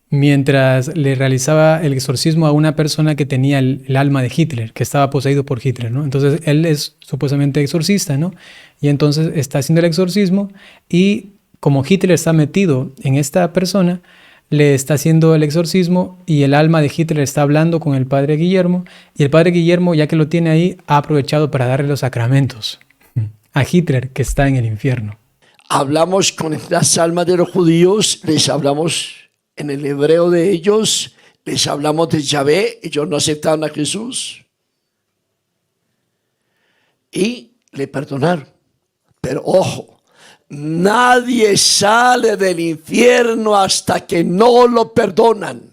mientras le realizaba el exorcismo a una persona que tenía el alma de Hitler, que estaba poseído por Hitler, ¿no? Entonces él es supuestamente exorcista, ¿no? Y entonces está haciendo el exorcismo y como Hitler está metido en esta persona, le está haciendo el exorcismo y el alma de Hitler está hablando con el padre Guillermo y el padre Guillermo, ya que lo tiene ahí, ha aprovechado para darle los sacramentos a Hitler que está en el infierno. Hablamos con las almas de los judíos, les hablamos en el hebreo de ellos, les hablamos de Yahvé, ellos no aceptaron a Jesús y le perdonaron. Pero ojo, nadie sale del infierno hasta que no lo perdonan.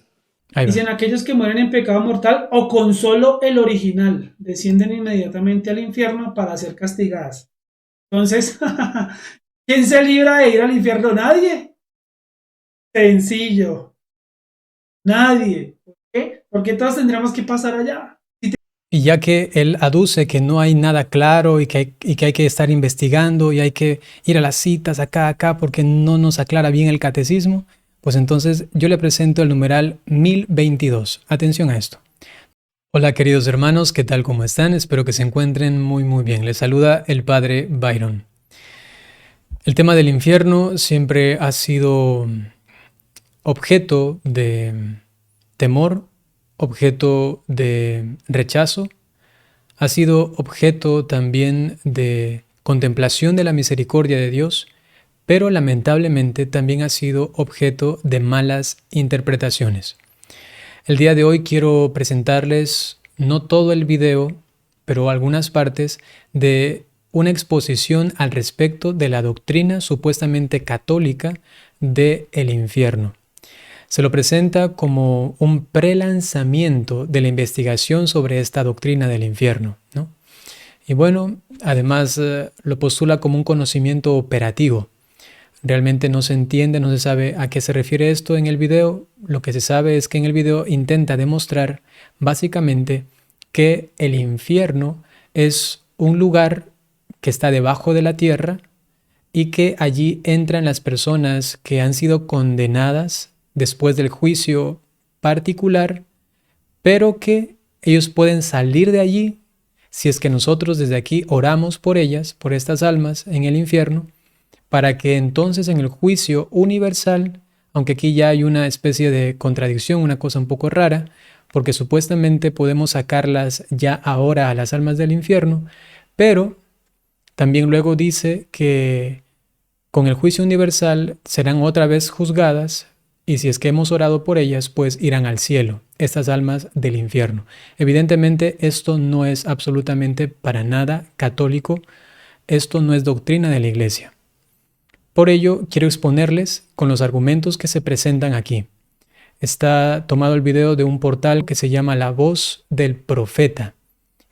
Dicen aquellos que mueren en pecado mortal o con solo el original, descienden inmediatamente al infierno para ser castigadas. Entonces, ¿quién se libra de ir al infierno? Nadie. Sencillo. Nadie. ¿Por qué? Porque todos tendremos que pasar allá. Y ya que él aduce que no hay nada claro y que hay que estar investigando y hay que ir a las citas acá, porque no nos aclara bien el catecismo, pues entonces yo le presento el numeral 1022. Atención a esto. Hola queridos hermanos, ¿qué tal? ¿Cómo están? Espero que se encuentren muy bien. Les saluda el padre Byron. El tema del infierno siempre ha sido objeto de temor, objeto de rechazo, ha sido objeto también de contemplación de la misericordia de Dios, pero lamentablemente también ha sido objeto de malas interpretaciones. El día de hoy quiero presentarles no todo el video, pero algunas partes de una exposición al respecto de la doctrina supuestamente católica del infierno. Se lo presenta como un prelanzamiento de la investigación sobre esta doctrina del infierno, ¿no? Y bueno, además lo postula como un conocimiento operativo. Realmente no se entiende, no se sabe a qué se refiere esto en el video. Lo que se sabe es que en el video intenta demostrar básicamente que el infierno es un lugar que está debajo de la tierra y que allí entran las personas que han sido condenadas después del juicio particular, pero que ellos pueden salir de allí si es que nosotros desde aquí oramos por ellas, por estas almas en el infierno, para que entonces en el juicio universal, aunque aquí ya hay una especie de contradicción, una cosa un poco rara, porque supuestamente podemos sacarlas ya ahora a las almas del infierno, pero también luego dice que con el juicio universal serán otra vez juzgadas y si es que hemos orado por ellas, pues irán al cielo, estas almas del infierno. Evidentemente esto no es absolutamente para nada católico, esto no es doctrina de la Iglesia. Por ello quiero exponerles con los argumentos que se presentan aquí. Está tomado el video de un portal que se llama La Voz del Profeta,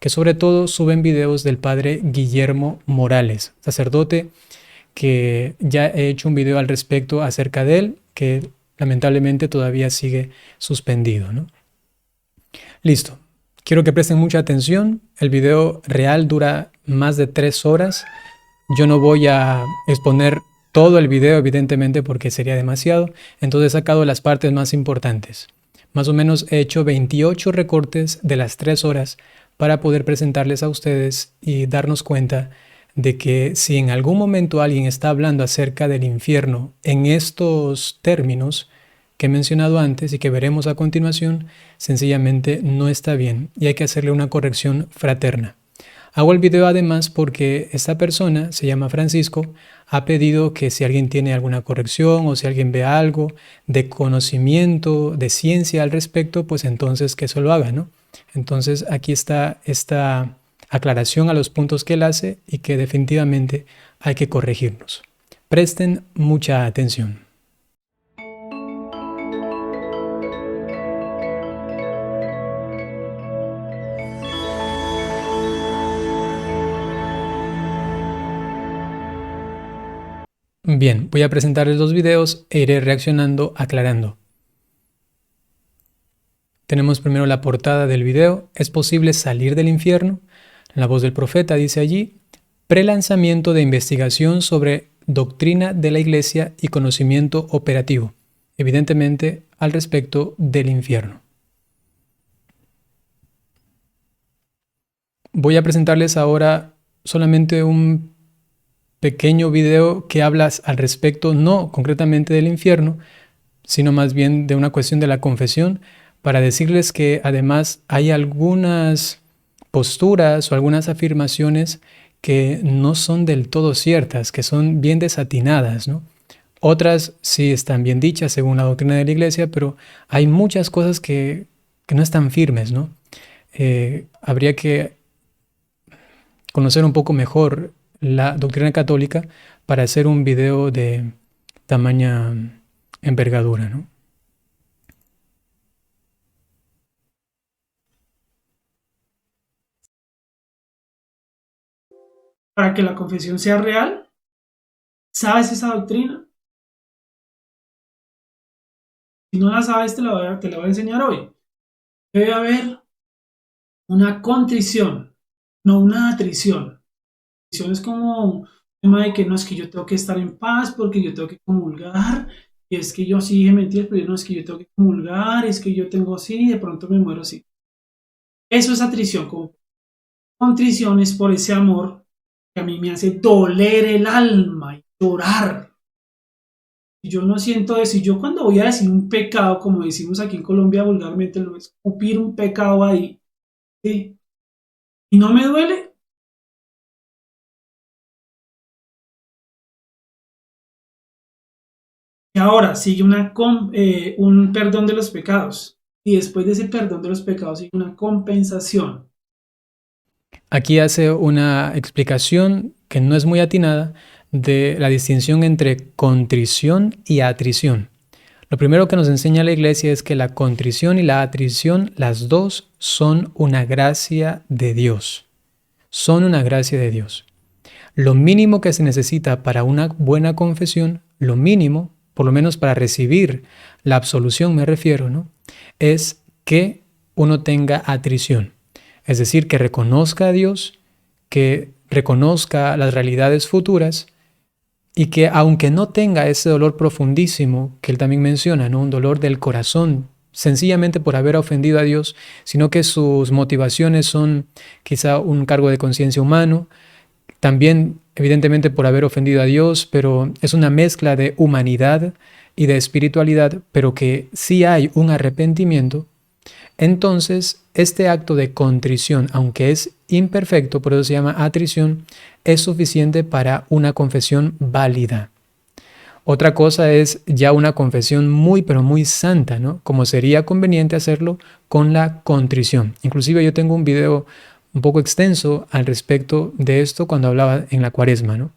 que sobre todo suben videos del padre Guillermo Morales, sacerdote que ya he hecho un video al respecto acerca de él, que lamentablemente todavía sigue suspendido, ¿no? Listo. Quiero que presten mucha atención. El video real dura más de 3 horas. Yo no voy a exponer todo el video, evidentemente, porque sería demasiado. Entonces he sacado las partes más importantes. Más o menos he hecho 28 recortes de las 3 horas para poder presentarles a ustedes y darnos cuenta de que si en algún momento alguien está hablando acerca del infierno en estos términos que he mencionado antes y que veremos a continuación, sencillamente no está bien y hay que hacerle una corrección fraterna. Hago el video además porque esta persona, se llama Francisco, ha pedido que si alguien tiene alguna corrección o si alguien ve algo de conocimiento, de ciencia al respecto, pues entonces que eso lo haga, ¿no? Entonces aquí está esta aclaración a los puntos que él hace y que definitivamente hay que corregirlos. Presten mucha atención. Bien, voy a presentarles los videos e iré reaccionando, aclarando. Tenemos primero la portada del video. ¿Es posible salir del infierno? La Voz del Profeta dice allí: prelanzamiento de investigación sobre doctrina de la Iglesia y conocimiento operativo. evidentemente, al respecto del infierno. Voy a presentarles ahora solamente un pequeño video que habla al respecto, no concretamente del infierno, sino más bien de una cuestión de la confesión, para decirles que además hay algunas posturas o algunas afirmaciones que no son del todo ciertas, que son bien desatinadas, ¿no? Otras sí están bien dichas según la doctrina de la Iglesia, pero hay muchas cosas que no están firmes, ¿no? Habría que conocer un poco mejor la doctrina católica para hacer un video de tamaña envergadura, ¿no? Para que la confesión sea real, ¿sabes esa doctrina? Si no la sabes, te la voy a enseñar hoy. Debe haber una contrición, no una atrición. Atrición es como un tema de que no es que yo tengo que estar en paz porque yo tengo que comulgar, y es que yo sí dije mentiras, pero no es que yo tengo que comulgar, es que yo tengo sí, y de pronto me muero sí. Eso es atrición. Como contrición es por ese amor que a mí me hace doler el alma y llorar. Y yo no siento eso. Y yo cuando voy a decir un pecado, como decimos aquí en Colombia vulgarmente, lo es escupir un pecado ahí, ¿sí? Y no me duele. Y ahora sigue un perdón de los pecados. Y después de ese perdón de los pecados sigue una compensación. Aquí hace una explicación que no es muy atinada de la distinción entre contrición y atrición. Lo primero que nos enseña la Iglesia es que la contrición y la atrición, las dos, son una gracia de Dios. Son una gracia de Dios. Lo mínimo que se necesita para una buena confesión, lo mínimo, por lo menos para recibir la absolución me refiero, ¿no? Es que uno tenga atrición. Es decir, que reconozca a Dios, que reconozca las realidades futuras y que aunque no tenga ese dolor profundísimo que él también menciona, ¿no? Un dolor del corazón, sencillamente por haber ofendido a Dios, sino que sus motivaciones son quizá un cargo de conciencia humano, también evidentemente por haber ofendido a Dios, pero es una mezcla de humanidad y de espiritualidad, pero que sí hay un arrepentimiento. Entonces, este acto de contrición, aunque es imperfecto, por eso se llama atrición, es suficiente para una confesión válida. Otra cosa es ya una confesión muy, pero muy santa, ¿no? Como sería conveniente hacerlo con la contrición. Inclusive yo tengo un video un poco extenso al respecto de esto cuando hablaba en la Cuaresma, ¿no?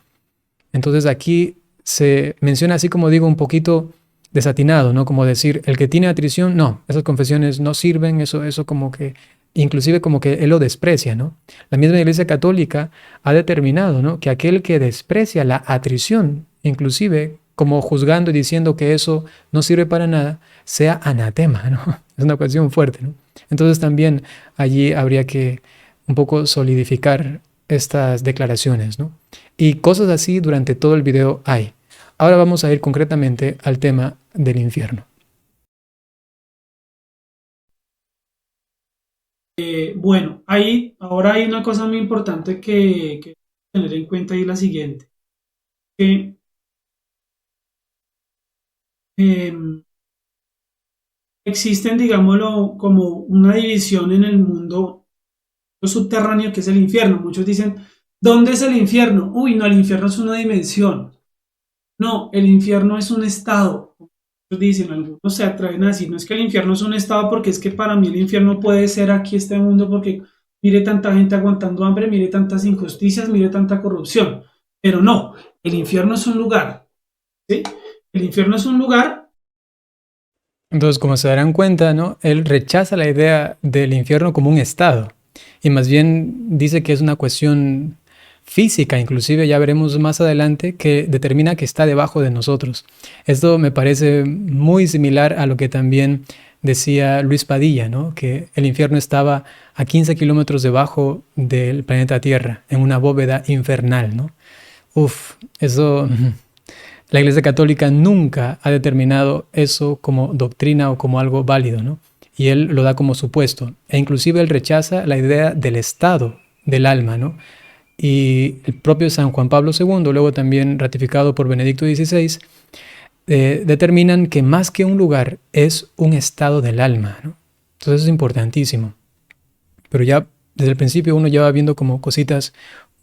Entonces aquí se menciona así como digo un poquito desatinado, ¿no? Como decir, el que tiene atrición, no, esas confesiones no sirven, eso como que, inclusive como que él lo desprecia, ¿no? La misma Iglesia Católica ha determinado, ¿no? Que aquel que desprecia la atrición, inclusive como juzgando y diciendo que eso no sirve para nada, sea anatema, ¿no? Es una cuestión fuerte, ¿no? Entonces también allí habría que un poco solidificar estas declaraciones, ¿no? Y cosas así durante todo el video hay. Ahora vamos a ir concretamente al tema del infierno. Bueno, ahora hay una cosa muy importante que tener en cuenta y es la siguiente. Que existen, digámoslo, como una división en el mundo subterráneo que es el infierno. Muchos dicen, ¿dónde es el infierno? Uy, no, el infierno es una dimensión. No, el infierno es un estado. Muchos dicen, algunos se atreven a decir, no es que el infierno es un estado porque es que para mí el infierno puede ser aquí este mundo porque mire tanta gente aguantando hambre, mire tantas injusticias, mire tanta corrupción. Pero no, el infierno es un lugar. ¿Sí? El infierno es un lugar. Entonces, como se darán cuenta, ¿no? Él rechaza la idea del infierno como un estado y más bien dice que es una cuestión física, inclusive ya veremos más adelante, que determina que está debajo de nosotros. Esto me parece muy similar a lo que también decía Luis Padilla, ¿no? Que el infierno estaba a 15 kilómetros debajo del planeta Tierra, en una bóveda infernal, ¿no? Uf, eso La Iglesia Católica nunca ha determinado eso como doctrina o como algo válido, ¿no? Y él lo da como supuesto. E inclusive él rechaza la idea del estado del alma, ¿no? Y el propio San Juan Pablo II, luego también ratificado por Benedicto XVI, determinan que más que un lugar es un estado del alma, ¿no? Entonces es importantísimo. Pero ya desde el principio uno ya va viendo como cositas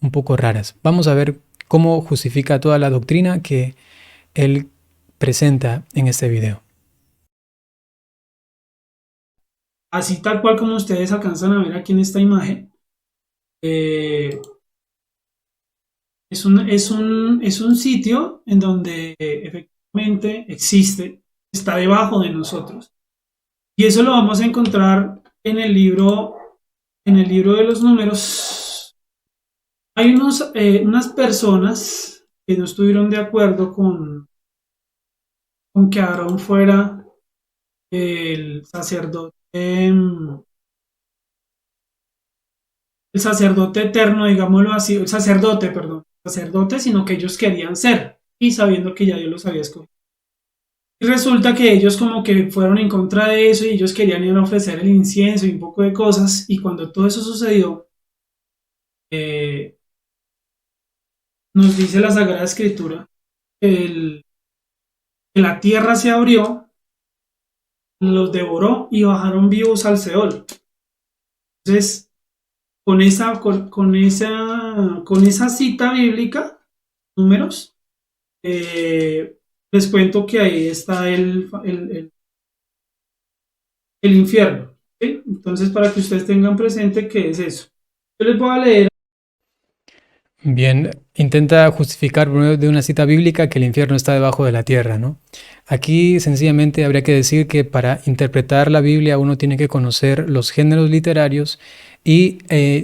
un poco raras. Vamos a ver cómo justifica toda la doctrina que él presenta en este video. Así tal cual como ustedes alcanzan a ver aquí en esta imagen, es un sitio en donde efectivamente existe, está debajo de nosotros. Y eso lo vamos a encontrar en el libro de los números. Hay unas personas que no estuvieron de acuerdo con que Aarón fuera el sacerdote, eterno, digámoslo así, sacerdote, sino que ellos querían ser, y sabiendo que ya Dios los había escogido. Y resulta que ellos como que fueron en contra de eso y ellos querían ir a ofrecer el incienso y un poco de cosas, y cuando todo eso sucedió, nos dice la Sagrada Escritura que la tierra se abrió, los devoró y bajaron vivos al Seol. Entonces, con esa cita bíblica, números, les cuento que ahí está el infierno. ¿Sí? Entonces, para que ustedes tengan presente qué es eso. Yo les voy a leer. Bien, intenta justificar por medio de una cita bíblica que el infierno está debajo de la tierra, ¿no? Aquí sencillamente habría que decir que para interpretar la Biblia uno tiene que conocer los géneros literarios y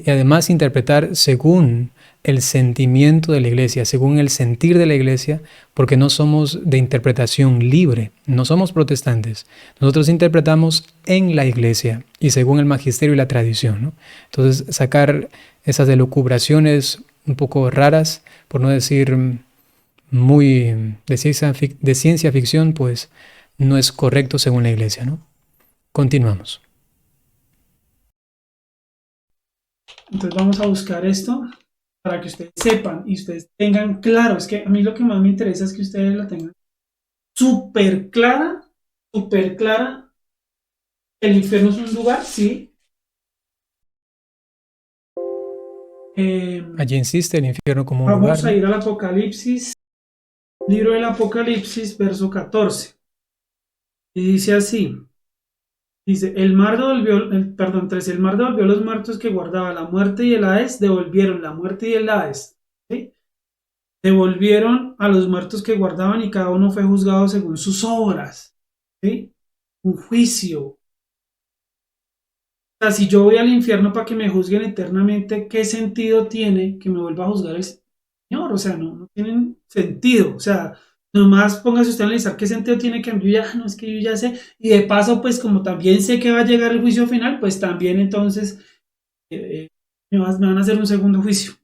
además interpretar según el sentimiento de la iglesia, según el sentir de la iglesia, porque no somos de interpretación libre, no somos protestantes. Nosotros interpretamos en la iglesia y según el magisterio y la tradición, ¿no? Entonces, sacar esas elucubraciones un poco raras, por no decir muy de ciencia ficción, pues no es correcto según la iglesia, ¿no? Continuamos. Entonces vamos a buscar esto para que ustedes sepan y ustedes tengan claro. Es que a mí lo que más me interesa es que ustedes la tengan súper clara, súper clara. El infierno es un lugar, sí. Allí insiste el infierno como un lugar. Vamos a ir al Apocalipsis, libro del Apocalipsis, verso 14. Y dice así. Dice, el mar devolvió los muertos que guardaba la muerte y el Hades, devolvieron la muerte y el Hades. ¿Sí? Devolvieron a los muertos que guardaban y cada uno fue juzgado según sus obras. ¿Sí? Un juicio. O sea, si yo voy al infierno para que me juzguen eternamente, ¿qué sentido tiene que me vuelva a juzgar el Señor? O sea, no tienen sentido. O sea, nomás póngase usted a analizar qué sentido tiene que yo ya, no es que yo ya sé, y de paso, pues como también sé que va a llegar el juicio final, pues también entonces me van a hacer un segundo juicio.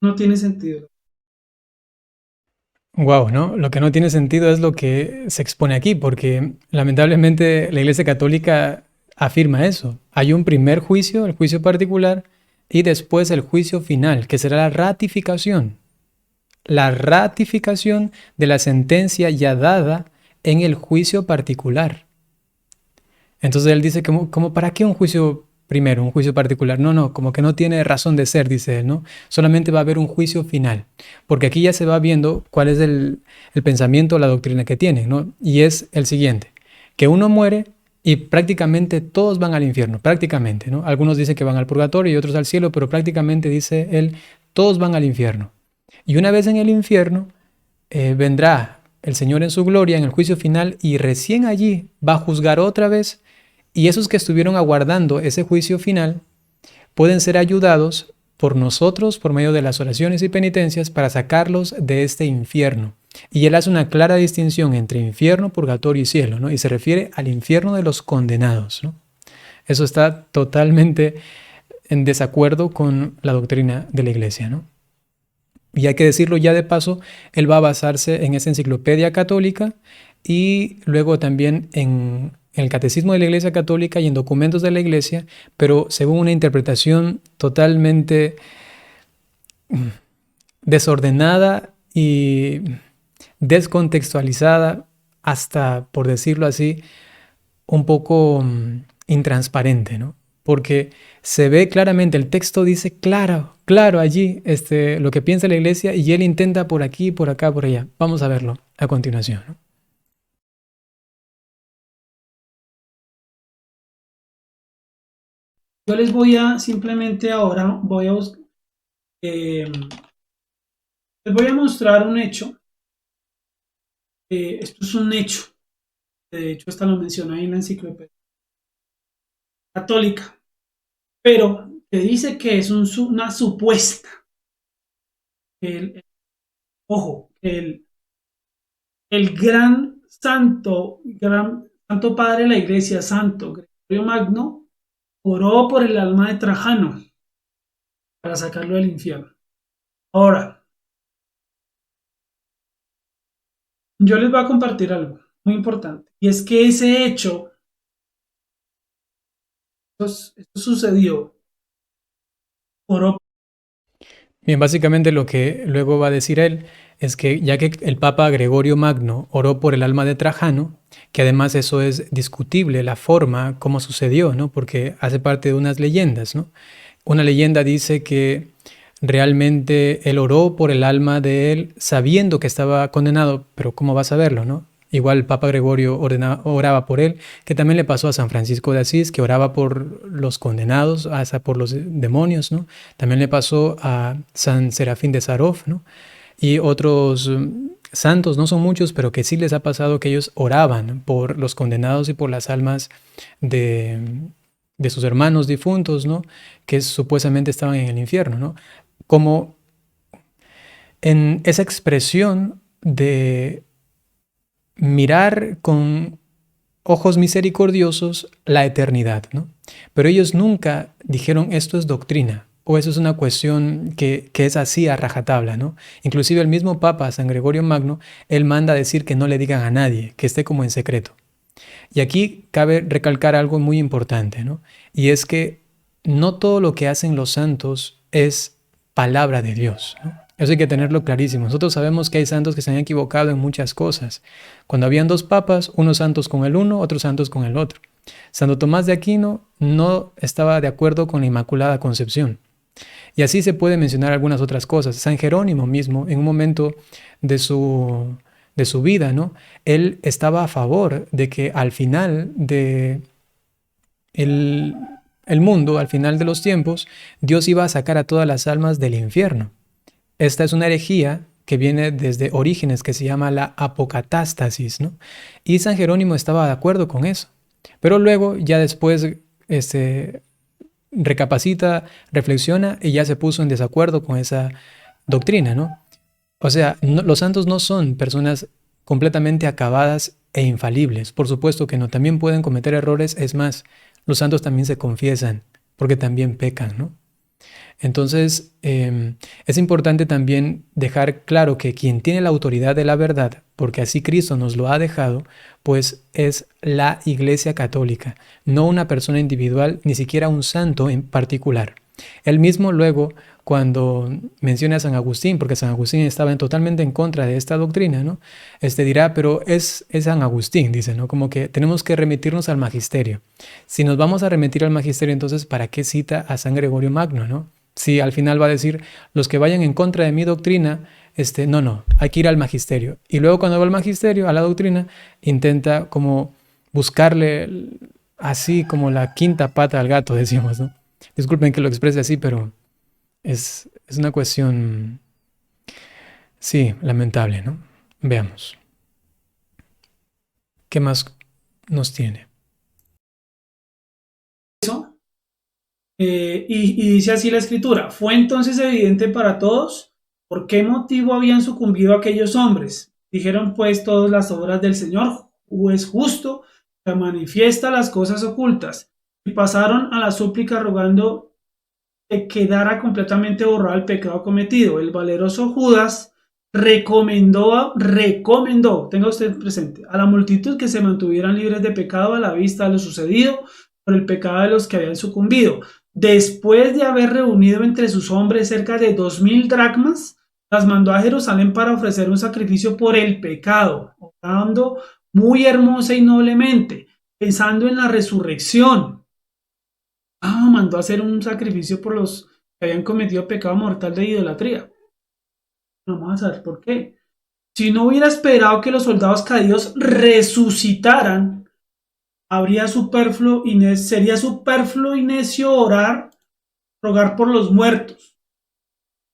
No tiene sentido. Wow, ¿no? Lo que no tiene sentido es lo que se expone aquí, porque lamentablemente la Iglesia Católica afirma eso. Hay un primer juicio, el juicio particular, y después el juicio final, que será la ratificación. La ratificación de la sentencia ya dada en el juicio particular. Entonces él dice, como ¿para qué un juicio primero, un juicio particular? No, como que no tiene razón de ser, dice él, ¿no? Solamente va a haber un juicio final, porque aquí ya se va viendo cuál es el pensamiento o la doctrina que tienen, ¿no? Y es el siguiente, que uno muere y prácticamente todos van al infierno, prácticamente, ¿no? Algunos dicen que van al purgatorio y otros al cielo, pero prácticamente, dice él, todos van al infierno. Y una vez en el infierno, vendrá el Señor en su gloria en el juicio final y recién allí va a juzgar otra vez, y esos que estuvieron aguardando ese juicio final pueden ser ayudados por nosotros por medio de las oraciones y penitencias para sacarlos de este infierno. Y él hace una clara distinción entre infierno, purgatorio y cielo, ¿no? Y se refiere al infierno de los condenados, ¿no? Eso está totalmente en desacuerdo con la doctrina de la iglesia, ¿no? Y hay que decirlo ya de paso, él va a basarse en esa enciclopedia católica y luego también en el catecismo de la Iglesia Católica y en documentos de la Iglesia, pero según una interpretación totalmente desordenada y descontextualizada, hasta, por decirlo así, un poco intransparente, ¿no? Porque se ve claramente, el texto dice claro, claro allí lo que piensa la iglesia y él intenta por aquí, por acá, por allá. Vamos a verlo a continuación, ¿no? Yo les voy a simplemente ahora, eh, les voy a mostrar un hecho. Esto es un hecho. De hecho, hasta lo menciona ahí en la enciclopedia católica. Pero que dice que es una supuesta. Ojo, el gran santo padre de la iglesia, Santo Gregorio Magno, oró por el alma de Trajano para sacarlo del infierno. Ahora, yo les voy a compartir algo muy importante, y es que ese hecho, esto sucedió, oró. Bien, básicamente lo que luego va a decir él es que ya que el Papa Gregorio Magno oró por el alma de Trajano, que además eso es discutible, la forma, cómo sucedió, ¿no? Porque hace parte de unas leyendas, ¿no? Una leyenda dice que realmente él oró por el alma de él sabiendo que estaba condenado, pero ¿cómo va a saberlo, no? Igual el Papa Gregorio oraba por él, que también le pasó a San Francisco de Asís, que oraba por los condenados, hasta por los demonios, ¿no? También le pasó a San Serafín de Sarov, ¿no? Y otros santos, no son muchos, pero que sí les ha pasado que ellos oraban por los condenados y por las almas de, de sus hermanos difuntos, ¿no? Que supuestamente estaban en el infierno, ¿no? Como en esa expresión de mirar con ojos misericordiosos la eternidad, ¿no? Pero ellos nunca dijeron esto es doctrina o eso es una cuestión que es así a rajatabla, ¿no? Inclusive el mismo Papa, San Gregorio Magno, él manda a decir que no le digan a nadie, que esté como en secreto. Y aquí cabe recalcar algo muy importante, ¿no? Y es que no todo lo que hacen los santos es palabra de Dios, ¿no? Eso hay que tenerlo clarísimo. Nosotros sabemos que hay santos que se han equivocado en muchas cosas. Cuando habían dos papas, unos santos con el uno, otros santos con el otro. Santo Tomás de Aquino no estaba de acuerdo con la Inmaculada Concepción. Y así se puede mencionar algunas otras cosas. San Jerónimo mismo, en un momento de su vida, ¿no? Él estaba a favor de que al final de el mundo, al final de los tiempos, Dios iba a sacar a todas las almas del infierno. Esta es una herejía que viene desde Orígenes, que se llama la apocatástasis, ¿no? Y San Jerónimo estaba de acuerdo con eso. Pero luego, ya después, recapacita, reflexiona y ya se puso en desacuerdo con esa doctrina, ¿no? O sea, los santos no son personas completamente acabadas e infalibles. Por supuesto que no, también pueden cometer errores. Es más, los santos también se confiesan porque también pecan, ¿no? Entonces, es importante también dejar claro que quien tiene la autoridad de la verdad, porque así Cristo nos lo ha dejado, pues es la Iglesia Católica, no una persona individual, ni siquiera un santo en particular. Él mismo luego, cuando menciona a San Agustín, porque San Agustín estaba totalmente en contra de esta doctrina, ¿no? Dirá, pero es San Agustín, dice, ¿no? Como que tenemos que remitirnos al magisterio. Si nos vamos a remitir al magisterio, entonces, ¿para qué cita a San Gregorio Magno, no? Si al final va a decir, los que vayan en contra de mi doctrina, no, hay que ir al magisterio. Y luego cuando va al magisterio, a la doctrina, intenta como buscarle así como la quinta pata al gato, decimos, ¿no? Disculpen que lo exprese así, pero es una cuestión, sí, lamentable, ¿no? Veamos. ¿Qué más nos tiene? Y dice así la escritura, fue entonces evidente para todos por qué motivo habían sucumbido aquellos hombres. Dijeron pues todas las obras del Señor, es justo, que manifiesta las cosas ocultas, y pasaron a la súplica rogando que quedara completamente borrado el pecado cometido. El valeroso Judas recomendó, tenga usted presente, a la multitud que se mantuvieran libres de pecado a la vista de lo sucedido por el pecado de los que habían sucumbido. Después de haber reunido entre sus hombres cerca de 2000 dracmas, las mandó a Jerusalén para ofrecer un sacrificio por el pecado, orando muy hermosa y noblemente, pensando en la resurrección. Mandó a hacer un sacrificio por los que habían cometido pecado mortal de idolatría. Vamos a saber por qué. Si no hubiera esperado que los soldados caídos resucitaran, sería superfluo y necio rogar por los muertos.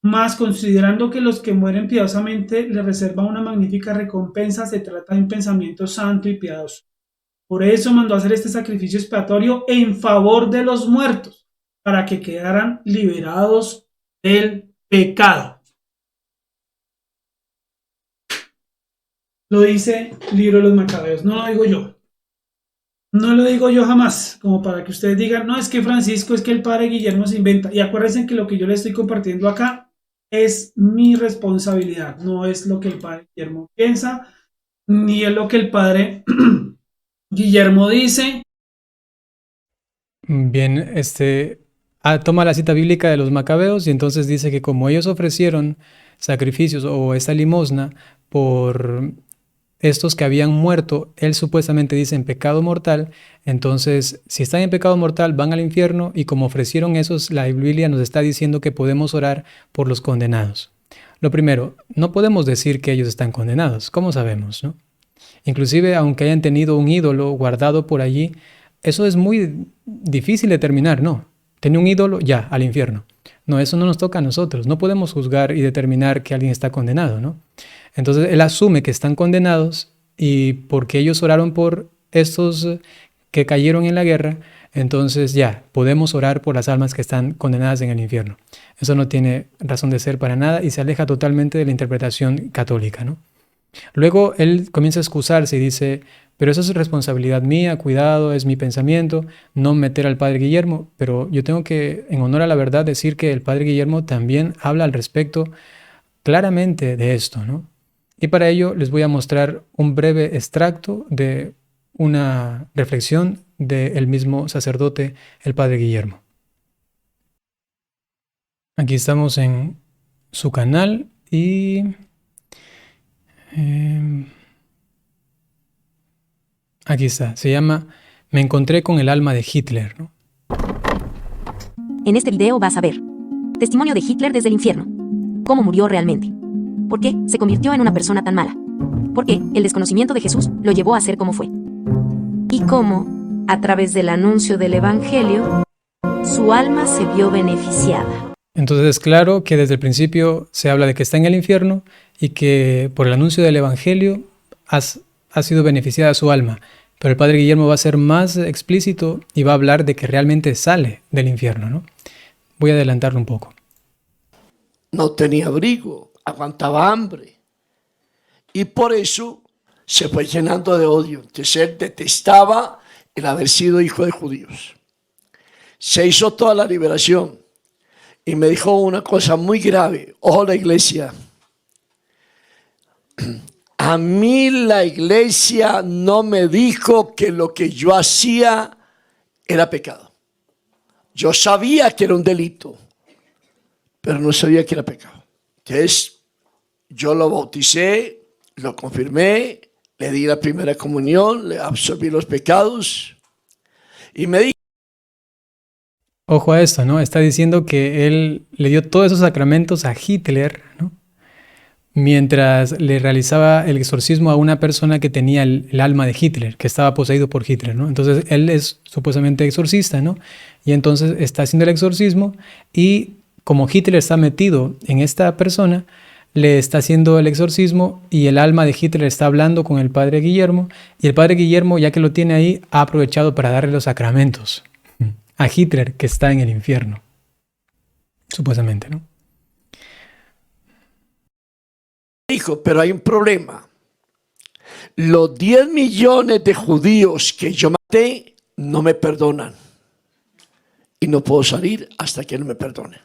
Más considerando que los que mueren piadosamente le reservan una magnífica recompensa, se trata de un pensamiento santo y piadoso. Por eso mandó a hacer este sacrificio expiatorio en favor de los muertos, para que quedaran liberados del pecado. Lo dice el libro de los Macabeos, no lo digo yo. No lo digo yo jamás, como para que ustedes digan, no, es que Francisco, es que el padre Guillermo se inventa. Y acuérdense que lo que yo le estoy compartiendo acá es mi responsabilidad, no es lo que el padre Guillermo piensa, ni es lo que el padre Guillermo dice. Bien, toma la cita bíblica de los Macabeos y entonces dice que como ellos ofrecieron sacrificios o esta limosna por estos que habían muerto, él supuestamente dice en pecado mortal, entonces si están en pecado mortal van al infierno y como ofrecieron esos, la Biblia nos está diciendo que podemos orar por los condenados. Lo primero, no podemos decir que ellos están condenados, ¿cómo sabemos, no? Inclusive aunque hayan tenido un ídolo guardado por allí, eso es muy difícil de determinar, ¿no? Tiene un ídolo, ya, al infierno. No, eso no nos toca a nosotros. No podemos juzgar y determinar que alguien está condenado, ¿no? Entonces él asume que están condenados y porque ellos oraron por estos que cayeron en la guerra, entonces ya, podemos orar por las almas que están condenadas en el infierno. Eso no tiene razón de ser para nada y se aleja totalmente de la interpretación católica, ¿no? Luego él comienza a excusarse y dice, pero eso es responsabilidad mía, cuidado, es mi pensamiento, no meter al padre Guillermo, pero yo tengo que, en honor a la verdad, decir que el padre Guillermo también habla al respecto claramente de esto, ¿no? Y para ello les voy a mostrar un breve extracto de una reflexión del mismo sacerdote, el padre Guillermo. Aquí estamos en su canal y aquí está, se llama Me encontré con el alma de Hitler, ¿no? En este video vas a ver testimonio de Hitler desde el infierno. Cómo murió realmente. ¿Por qué se convirtió en una persona tan mala? ¿Por qué el desconocimiento de Jesús lo llevó a ser como fue? Y cómo, a través del anuncio del Evangelio, su alma se vio beneficiada. Entonces es claro que desde el principio se habla de que está en el infierno y que por el anuncio del Evangelio ha sido beneficiada su alma. Pero el padre Guillermo va a ser más explícito y va a hablar de que realmente sale del infierno, ¿no? Voy a adelantarlo un poco. No tenía abrigo, aguantaba hambre. Y por eso se fue llenando de odio. Entonces él detestaba el haber sido hijo de judíos. Se hizo toda la liberación. Y me dijo una cosa muy grave. Ojo, la iglesia. A mí la iglesia no me dijo que lo que yo hacía era pecado. Yo sabía que era un delito, pero no sabía que era pecado. Entonces, yo lo bauticé, lo confirmé, le di la primera comunión, le absorbí los pecados y me dijo. Ojo a esto, ¿no? Está diciendo que él le dio todos esos sacramentos a Hitler, ¿no? Mientras le realizaba el exorcismo a una persona que tenía el alma de Hitler, que estaba poseído por Hitler, ¿no? Entonces él es supuestamente exorcista, ¿no? Y entonces está haciendo el exorcismo y como Hitler está metido en esta persona, le está haciendo el exorcismo y el alma de Hitler está hablando con el padre Guillermo y el padre Guillermo, ya que lo tiene ahí, ha aprovechado para darle los sacramentos a Hitler que está en el infierno, supuestamente, ¿no? Dijo, pero hay un problema. Los 10 millones de judíos que yo maté no me perdonan. y no puedo salir hasta que Él me perdone.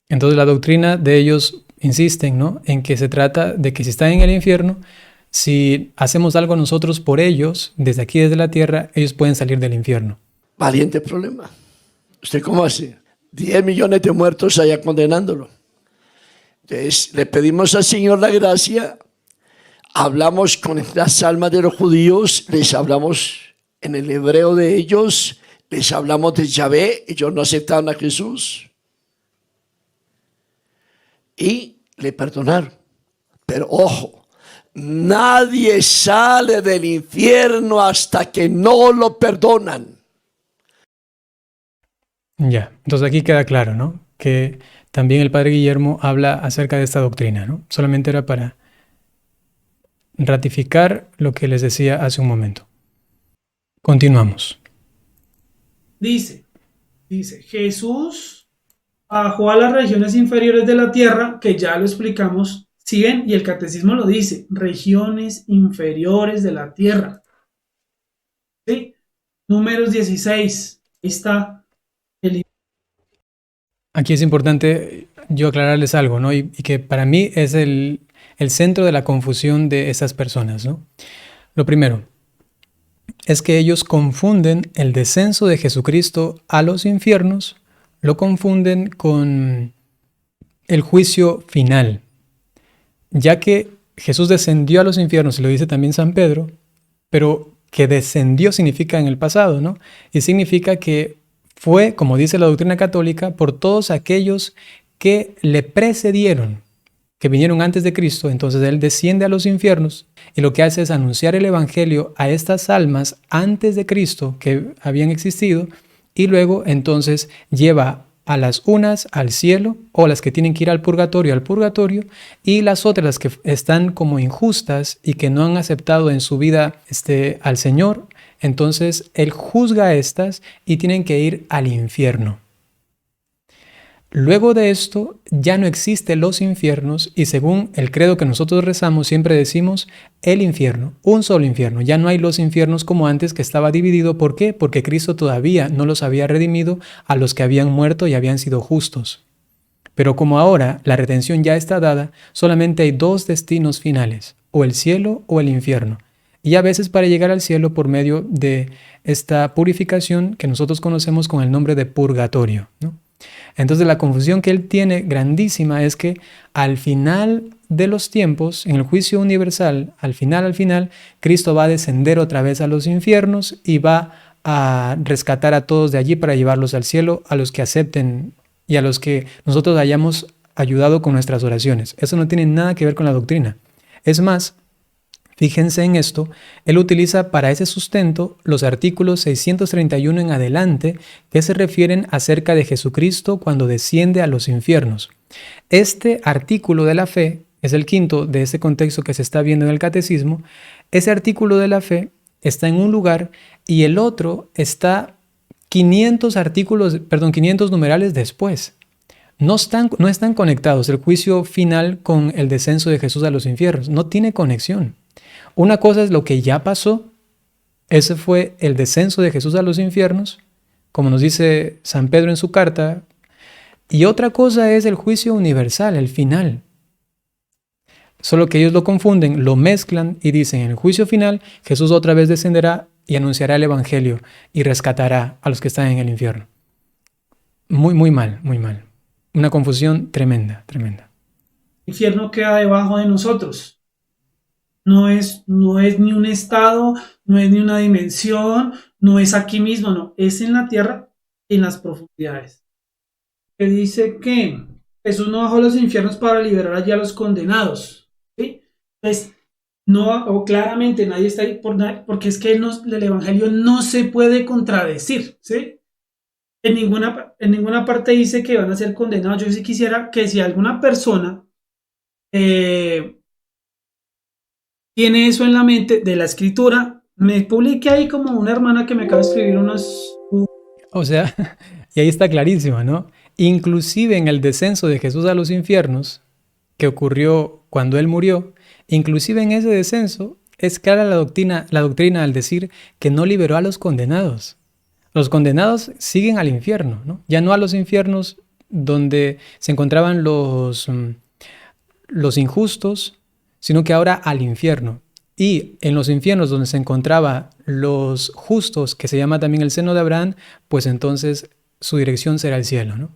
Entonces la doctrina de ellos insisten, ¿no?, en que se trata de que si están en el infierno, si hacemos algo nosotros por ellos, desde aquí, desde la tierra, ellos pueden salir del infierno. Valiente problema. ¿Usted cómo hace? 10 millones de muertos allá condenándolo. Entonces le pedimos al Señor la gracia, hablamos con las almas de los judíos, les hablamos en el hebreo de ellos, les hablamos de Yahvé, ellos no aceptaron a Jesús y le perdonaron. Pero ojo, nadie sale del infierno hasta que no lo perdonan. Ya, entonces aquí queda claro, ¿no?, que también el padre Guillermo habla acerca de esta doctrina, ¿no? Solamente era para ratificar lo que les decía hace un momento. Continuamos. Dice, Jesús bajó a las regiones inferiores de la tierra, que ya lo explicamos, ¿sí ven? Y el catecismo lo dice, regiones inferiores de la tierra. ¿Sí? Números 16, ahí está. Aquí es importante yo aclararles algo, ¿no? Y que para mí es el centro de la confusión de esas personas, ¿no? Lo primero es que ellos confunden el descenso de Jesucristo a los infiernos, lo confunden con el juicio final, ya que Jesús descendió a los infiernos, y lo dice también San Pedro, pero que descendió significa en el pasado, ¿no? Y significa que fue, como dice la doctrina católica, por todos aquellos que le precedieron, que vinieron antes de Cristo. Entonces Él desciende a los infiernos y lo que hace es anunciar el evangelio a estas almas antes de Cristo que habían existido, y luego entonces lleva a las unas al cielo, o las que tienen que ir al purgatorio, y las otras, las que están como injustas y que no han aceptado en su vida al Señor, entonces Él juzga a estas y tienen que ir al infierno. Luego de esto ya no existen los infiernos, y según el credo que nosotros rezamos siempre decimos el infierno, un solo infierno. Ya no hay los infiernos como antes, que estaba dividido. ¿Por qué? Porque Cristo todavía no los había redimido a los que habían muerto y habían sido justos. Pero como ahora la redención ya está dada, solamente hay dos destinos finales, o el cielo o el infierno. Y a veces para llegar al cielo por medio de esta purificación que nosotros conocemos con el nombre de purgatorio, ¿no? Entonces la confusión que él tiene grandísima es que al final de los tiempos, en el juicio universal, al final, Cristo va a descender otra vez a los infiernos y va a rescatar a todos de allí para llevarlos al cielo, a los que acepten y a los que nosotros hayamos ayudado con nuestras oraciones. Eso no tiene nada que ver con la doctrina. Es más, fíjense en esto, él utiliza para ese sustento los artículos 631 en adelante, que se refieren acerca de Jesucristo cuando desciende a los infiernos. Este artículo de la fe es el quinto de ese contexto que se está viendo en el catecismo. Ese artículo de la fe está en un lugar y el otro está 500 numerales después. No están conectados el juicio final con el descenso de Jesús a los infiernos. No tiene conexión. Una cosa es lo que ya pasó, ese fue el descenso de Jesús a los infiernos, como nos dice San Pedro en su carta, y otra cosa es el juicio universal, el final. Solo que ellos lo confunden, lo mezclan y dicen: en el juicio final Jesús otra vez descenderá y anunciará el evangelio y rescatará a los que están en el infierno. Muy, muy mal, muy mal. Una confusión tremenda, tremenda. El infierno queda debajo de nosotros. No es ni un estado, no es ni una dimensión, no es aquí mismo, no, es en la tierra, en las profundidades. Que dice que Jesús no bajó a los infiernos para liberar allí a los condenados, ¿sí? Entonces, no, claramente nadie está ahí porque es que el evangelio no se puede contradecir, ¿sí? En ninguna parte dice que van a ser condenados. Yo sí quisiera que si alguna persona tiene eso en la mente de la escritura, me publique ahí como una hermana que me acaba de escribir unos... O sea, y ahí está clarísimo, ¿no? Inclusive en el descenso de Jesús a los infiernos, que ocurrió cuando Él murió, inclusive en ese descenso, es clara la doctrina al decir que no liberó a los condenados. Los condenados siguen al infierno, ¿no? Ya no a los infiernos donde se encontraban los injustos, sino que ahora al infierno. Y en los infiernos donde se encontraban los justos, que se llama también el seno de Abraham, pues entonces su dirección será el cielo, ¿no?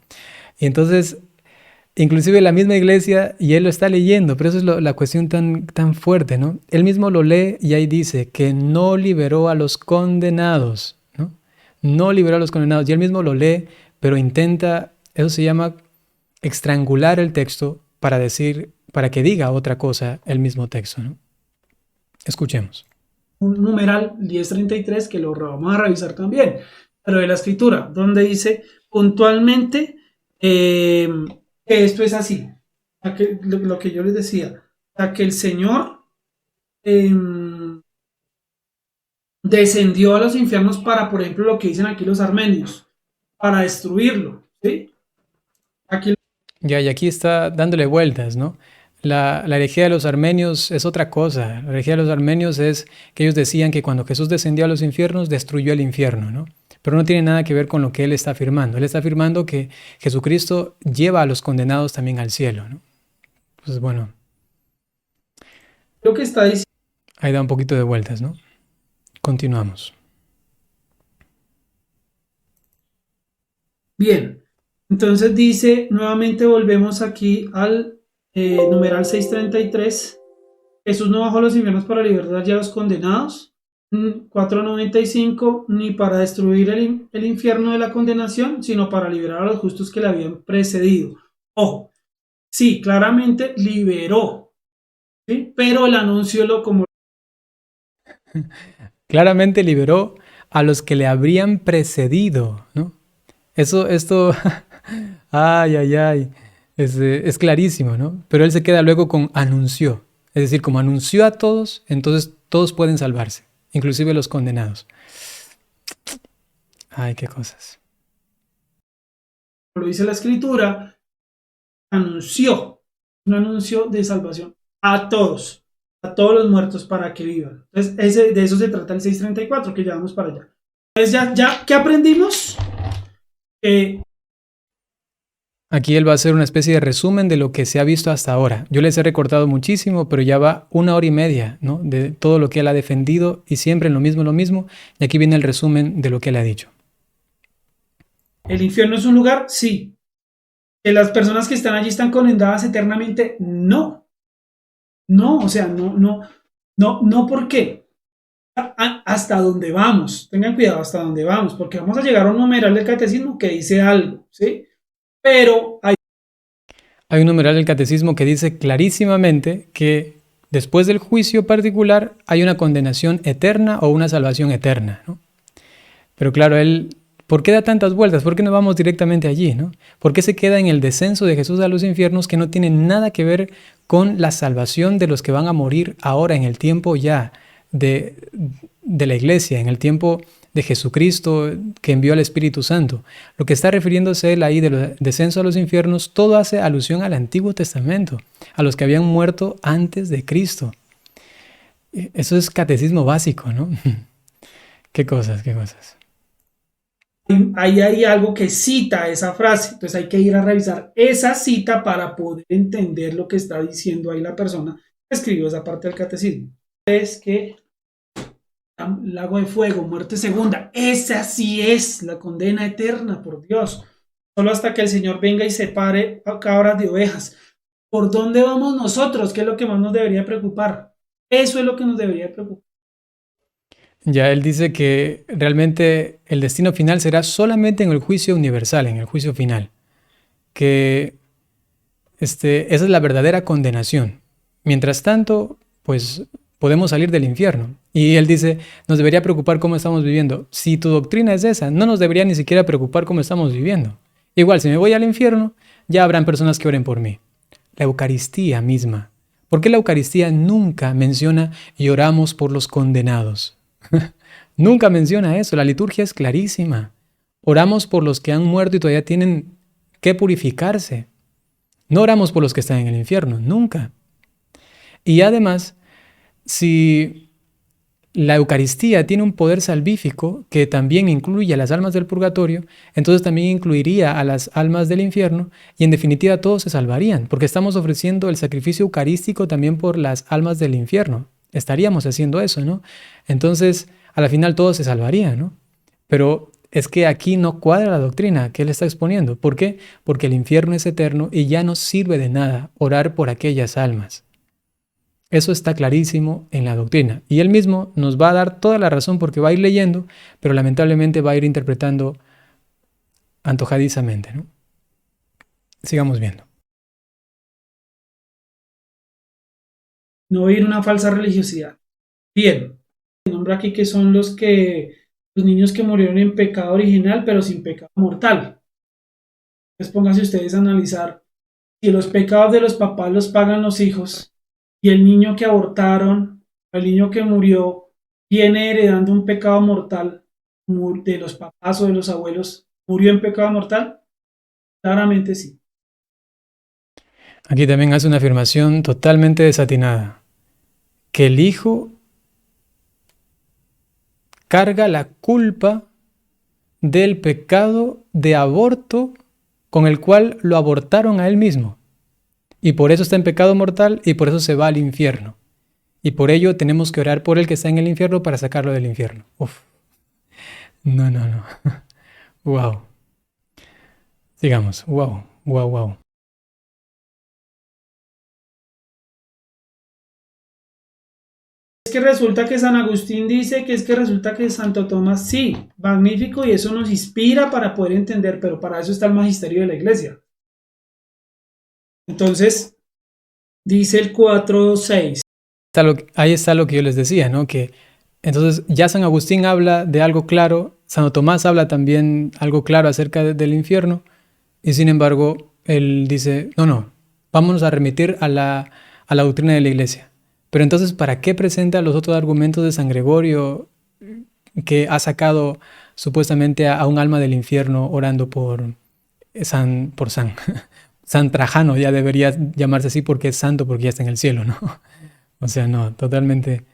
Y entonces, inclusive la misma iglesia, y él lo está leyendo, pero eso es la cuestión tan fuerte, ¿no? Él mismo lo lee y ahí dice que no liberó a los condenados, ¿no? No liberó a los condenados. Y él mismo lo lee, pero intenta, eso se llama estrangular el texto para que diga otra cosa el mismo texto, ¿no? Escuchemos. Un numeral 1033 que lo vamos a revisar también, pero de la escritura, donde dice puntualmente que esto es así, lo que yo les decía, que el Señor descendió a los infiernos para, por ejemplo, lo que dicen aquí los armenios, para destruirlo, ¿sí? Aquí Ya, y aquí está dándole vueltas, ¿no? La herejía de los armenios es otra cosa. La herejía de los armenios es que ellos decían que cuando Jesús descendió a los infiernos, destruyó el infierno, ¿no? Pero no tiene nada que ver con lo que él está afirmando. Él está afirmando que Jesucristo lleva a los condenados también al cielo, ¿no? Pues bueno, lo que está diciendo. ahí da un poquito de vueltas, ¿no? Continuamos. Bien, entonces dice, nuevamente volvemos aquí al numeral 633. Jesús no bajó a los infiernos para libertar ya a los condenados. 495, ni para destruir el infierno de la condenación, sino para liberar a los justos que le habían precedido. Ojo, sí, claramente liberó, ¿sí? Pero el anuncio lo como... Claramente liberó a los que le habrían precedido, ¿no? Esto, ay, es clarísimo, ¿no? Pero él se queda luego con anunció. Es decir, como anunció a todos, entonces todos pueden salvarse, inclusive los condenados. Ay, qué cosas. Lo dice la escritura, anunció, un anuncio de salvación a todos los muertos para que vivan. Entonces, de eso se trata el 634, que ya vamos para allá. Entonces, ya ¿qué aprendimos? Aquí él va a hacer una especie de resumen de lo que se ha visto hasta ahora. Yo les he recortado muchísimo, pero ya va 1 hora y media, ¿no? De todo lo que él ha defendido y siempre en lo mismo. Y aquí viene el resumen de lo que él ha dicho. ¿El infierno es un lugar? Sí. ¿Que las personas que están allí están condenadas eternamente? No. No, o sea, no, ¿por qué? Hasta dónde vamos. Tengan cuidado hasta dónde vamos, porque vamos a llegar a un numeral del catecismo que dice algo, ¿sí? Pero hay un numeral del catecismo que dice clarísimamente que después del juicio particular hay una condenación eterna o una salvación eterna, ¿no? Pero claro, él, ¿por qué da tantas vueltas? ¿Por qué no vamos directamente allí, ¿no? ¿Por qué se queda en el descenso de Jesús a los infiernos que no tiene nada que ver con la salvación de los que van a morir ahora en el tiempo ya de la iglesia, en el tiempo de Jesucristo que envió al Espíritu Santo? Lo que está refiriéndose él ahí del descenso a los infiernos, todo hace alusión al Antiguo Testamento, a los que habían muerto antes de Cristo. Eso es catecismo básico, ¿no? Qué cosas. ahí hay algo que cita esa frase, entonces hay que ir a revisar esa cita para poder entender lo que está diciendo ahí la persona que escribió esa parte del catecismo. Es que lago de fuego, muerte segunda, esa sí es la condena eterna, por Dios. Solo hasta que el Señor venga y separe a cabras de ovejas. ¿Por dónde vamos nosotros? ¿Qué es lo que más nos debería preocupar? Eso es lo que nos debería preocupar. Ya él dice que realmente el destino final será solamente en el juicio universal, en el juicio final. Que esa es la verdadera condenación. Mientras tanto, pues podemos salir del infierno. Y él dice, nos debería preocupar cómo estamos viviendo. Si tu doctrina es esa, no nos debería ni siquiera preocupar cómo estamos viviendo. Igual, si me voy al infierno, ya habrán personas que oren por mí. La Eucaristía misma. ¿Por qué la Eucaristía nunca menciona y oramos por los condenados? Nunca menciona eso. La liturgia es clarísima. Oramos por los que han muerto y todavía tienen que purificarse. No oramos por los que están en el infierno, nunca. Y además, si la Eucaristía tiene un poder salvífico que también incluye a las almas del purgatorio, entonces también incluiría a las almas del infierno y en definitiva todos se salvarían, porque estamos ofreciendo el sacrificio eucarístico también por las almas del infierno. Estaríamos haciendo eso, ¿no? Entonces, a la final todos se salvarían, ¿no? Pero es que aquí no cuadra la doctrina que él está exponiendo. ¿Por qué? Porque el infierno es eterno y ya no sirve de nada orar por aquellas almas. Eso está clarísimo en la doctrina. Y él mismo nos va a dar toda la razón porque va a ir leyendo, pero lamentablemente va a ir interpretando antojadizamente, ¿no? Sigamos viendo. No vivir una falsa religiosidad. Bien, nombra aquí que son los niños que murieron en pecado original, pero sin pecado mortal. Entonces pónganse ustedes a analizar si los pecados de los papás los pagan los hijos y el niño que abortaron, el niño que murió, viene heredando un pecado mortal de los papás o de los abuelos, ¿murió en pecado mortal? Claramente sí. Aquí también hace una afirmación totalmente desatinada, que el hijo carga la culpa del pecado de aborto con el cual lo abortaron a él mismo. Y por eso está en pecado mortal y por eso se va al infierno. Y por ello tenemos que orar por el que está en el infierno para sacarlo del infierno. Uf. No. Wow. Sigamos. Wow. Es que resulta que San Agustín dice que es que resulta que Santo Tomás, sí, magnífico, y eso nos inspira para poder entender, pero para eso está el magisterio de la iglesia. Entonces, dice el 4.6. Ahí está lo que yo les decía, ¿no? Que entonces ya San Agustín habla de algo claro, Santo Tomás habla también algo claro acerca del infierno, y sin embargo él dice, no, vámonos a remitir a la doctrina de la iglesia. Pero entonces, ¿para qué presenta los otros argumentos de San Gregorio que ha sacado supuestamente a un alma del infierno orando por San Trajano? Ya debería llamarse así porque es santo, porque ya está en el cielo, ¿no? O sea, no, totalmente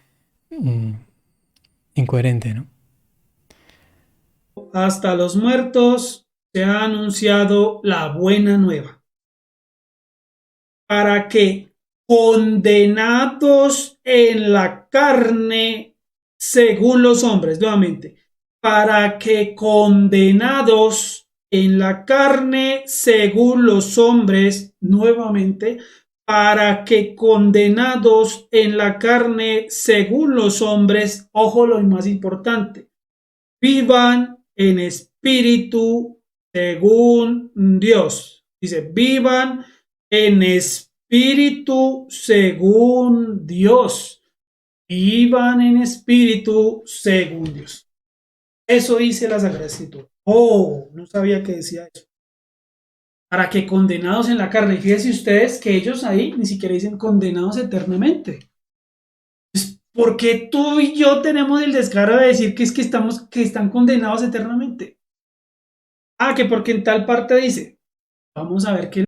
incoherente, ¿no? Hasta los muertos se ha anunciado la buena nueva, para que condenados en la carne según los hombres, nuevamente, para que condenados en la carne según los hombres, nuevamente, para que condenados en la carne según los hombres, ojo lo más importante, vivan en espíritu según Dios. Dice, vivan en espíritu según Dios. Vivan en espíritu según Dios. Eso dice la Sagrada Escritura. Oh, no sabía que decía eso. Para que condenados en la carne. Fíjense ustedes que ellos ahí ni siquiera dicen condenados eternamente. ¿Por qué tú y yo tenemos el descaro de decir que es que están condenados eternamente? Que porque en tal parte dice. Vamos a ver qué.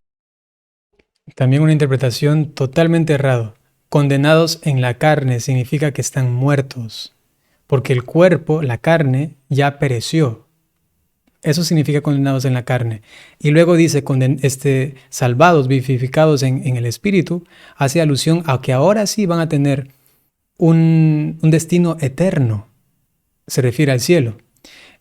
También una interpretación totalmente errada. Condenados en la carne significa que están muertos, porque el cuerpo, la carne, ya pereció. Eso significa condenados en la carne. Y luego dice salvados, vivificados en el espíritu, hace alusión a que ahora sí van a tener un destino eterno. Se refiere al cielo.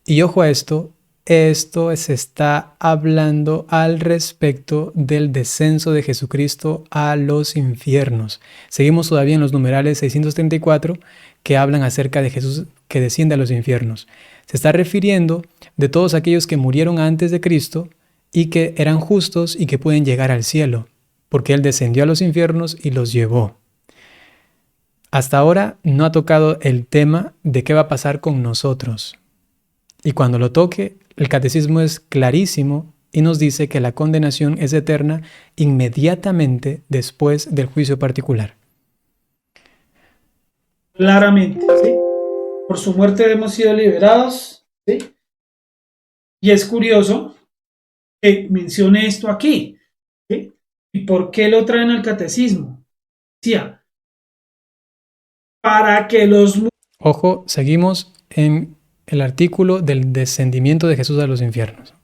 Y ojo a esto se está hablando al respecto del descenso de Jesucristo a los infiernos. Seguimos todavía en los numerales 634 que hablan acerca de Jesús que desciende a los infiernos. Se está refiriendo de todos aquellos que murieron antes de Cristo y que eran justos y que pueden llegar al cielo, porque Él descendió a los infiernos y los llevó. Hasta ahora no ha tocado el tema de qué va a pasar con nosotros. Y cuando lo toque, el catecismo es clarísimo y nos dice que la condenación es eterna inmediatamente después del juicio particular. Claramente, ¿sí? Por su muerte hemos sido liberados, ¿sí? Y es curioso que mencione esto aquí, ¿sí? ¿Y por qué lo traen al catecismo? Decía, para que los... Ojo, seguimos en el artículo del descendimiento de Jesús a los infiernos.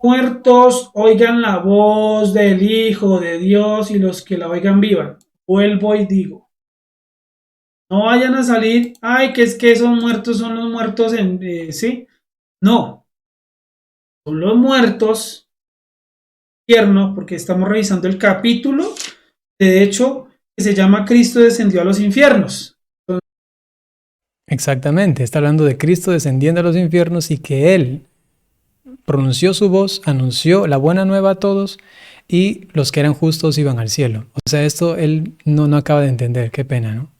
Muertos oigan la voz del Hijo de Dios y los que la oigan vivan. Vuelvo y digo, no vayan a salir, ay, que es que esos muertos son los muertos sí. No, son los muertos infierno, porque estamos revisando el capítulo, de hecho, que se llama Cristo descendió a los infiernos. Exactamente, está hablando de Cristo descendiendo a los infiernos y que Él pronunció su voz, anunció la buena nueva a todos y los que eran justos iban al cielo. O sea, esto Él no acaba de entender. Qué pena, ¿no?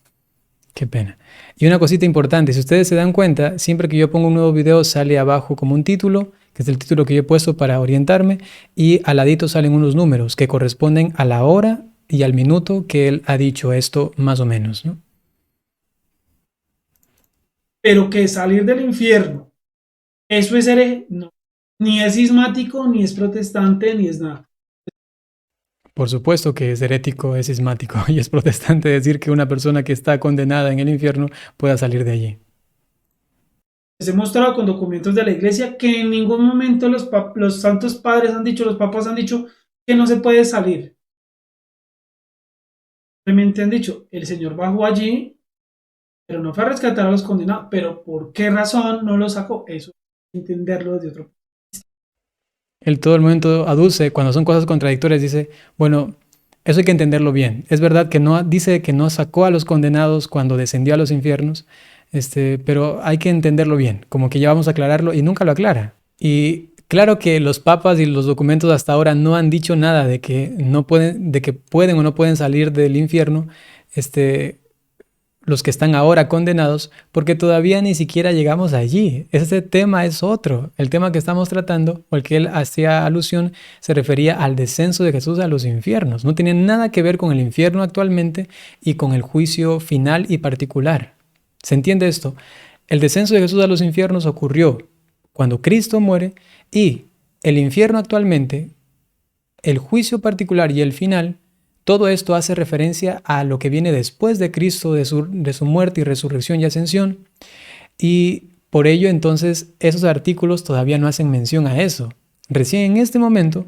Qué pena. Y una cosita importante, si ustedes se dan cuenta, siempre que yo pongo un nuevo video sale abajo como un título, que es el título que yo he puesto para orientarme, y al ladito salen unos números que corresponden a la hora y al minuto que Él ha dicho esto más o menos, ¿no? Pero que salir del infierno, eso es no, ni es cismático, ni es protestante, ni es nada. Por supuesto que es herético, es cismático y es protestante decir que una persona que está condenada en el infierno pueda salir de allí. Les he mostrado con documentos de la iglesia que en ningún momento los santos padres han dicho, los papas han dicho que no se puede salir. Simplemente han dicho, el Señor bajó allí, pero no fue a rescatar a los condenados. Pero ¿por qué razón no lo sacó? Eso hay que entenderlo desde otro punto. Él todo el momento aduce, cuando son cosas contradictorias, dice, bueno, eso hay que entenderlo bien. Es verdad que no dice que no sacó a los condenados cuando descendió a los infiernos, pero hay que entenderlo bien, como que ya vamos a aclararlo y nunca lo aclara. Y claro que los papas y los documentos hasta ahora no han dicho nada de que no pueden, de que pueden o no pueden salir del infierno, los que están ahora condenados, porque todavía ni siquiera llegamos allí. Ese tema es otro. El tema que estamos tratando, o el que él hacía alusión, se refería al descenso de Jesús a los infiernos. No tiene nada que ver con el infierno actualmente y con el juicio final y particular. ¿Se entiende esto? El descenso de Jesús a los infiernos ocurrió cuando Cristo muere y el infierno actualmente, el juicio particular y el final, todo esto hace referencia a lo que viene después de Cristo, de su muerte y resurrección y ascensión. Y por ello, entonces, esos artículos todavía no hacen mención a eso. Recién en este momento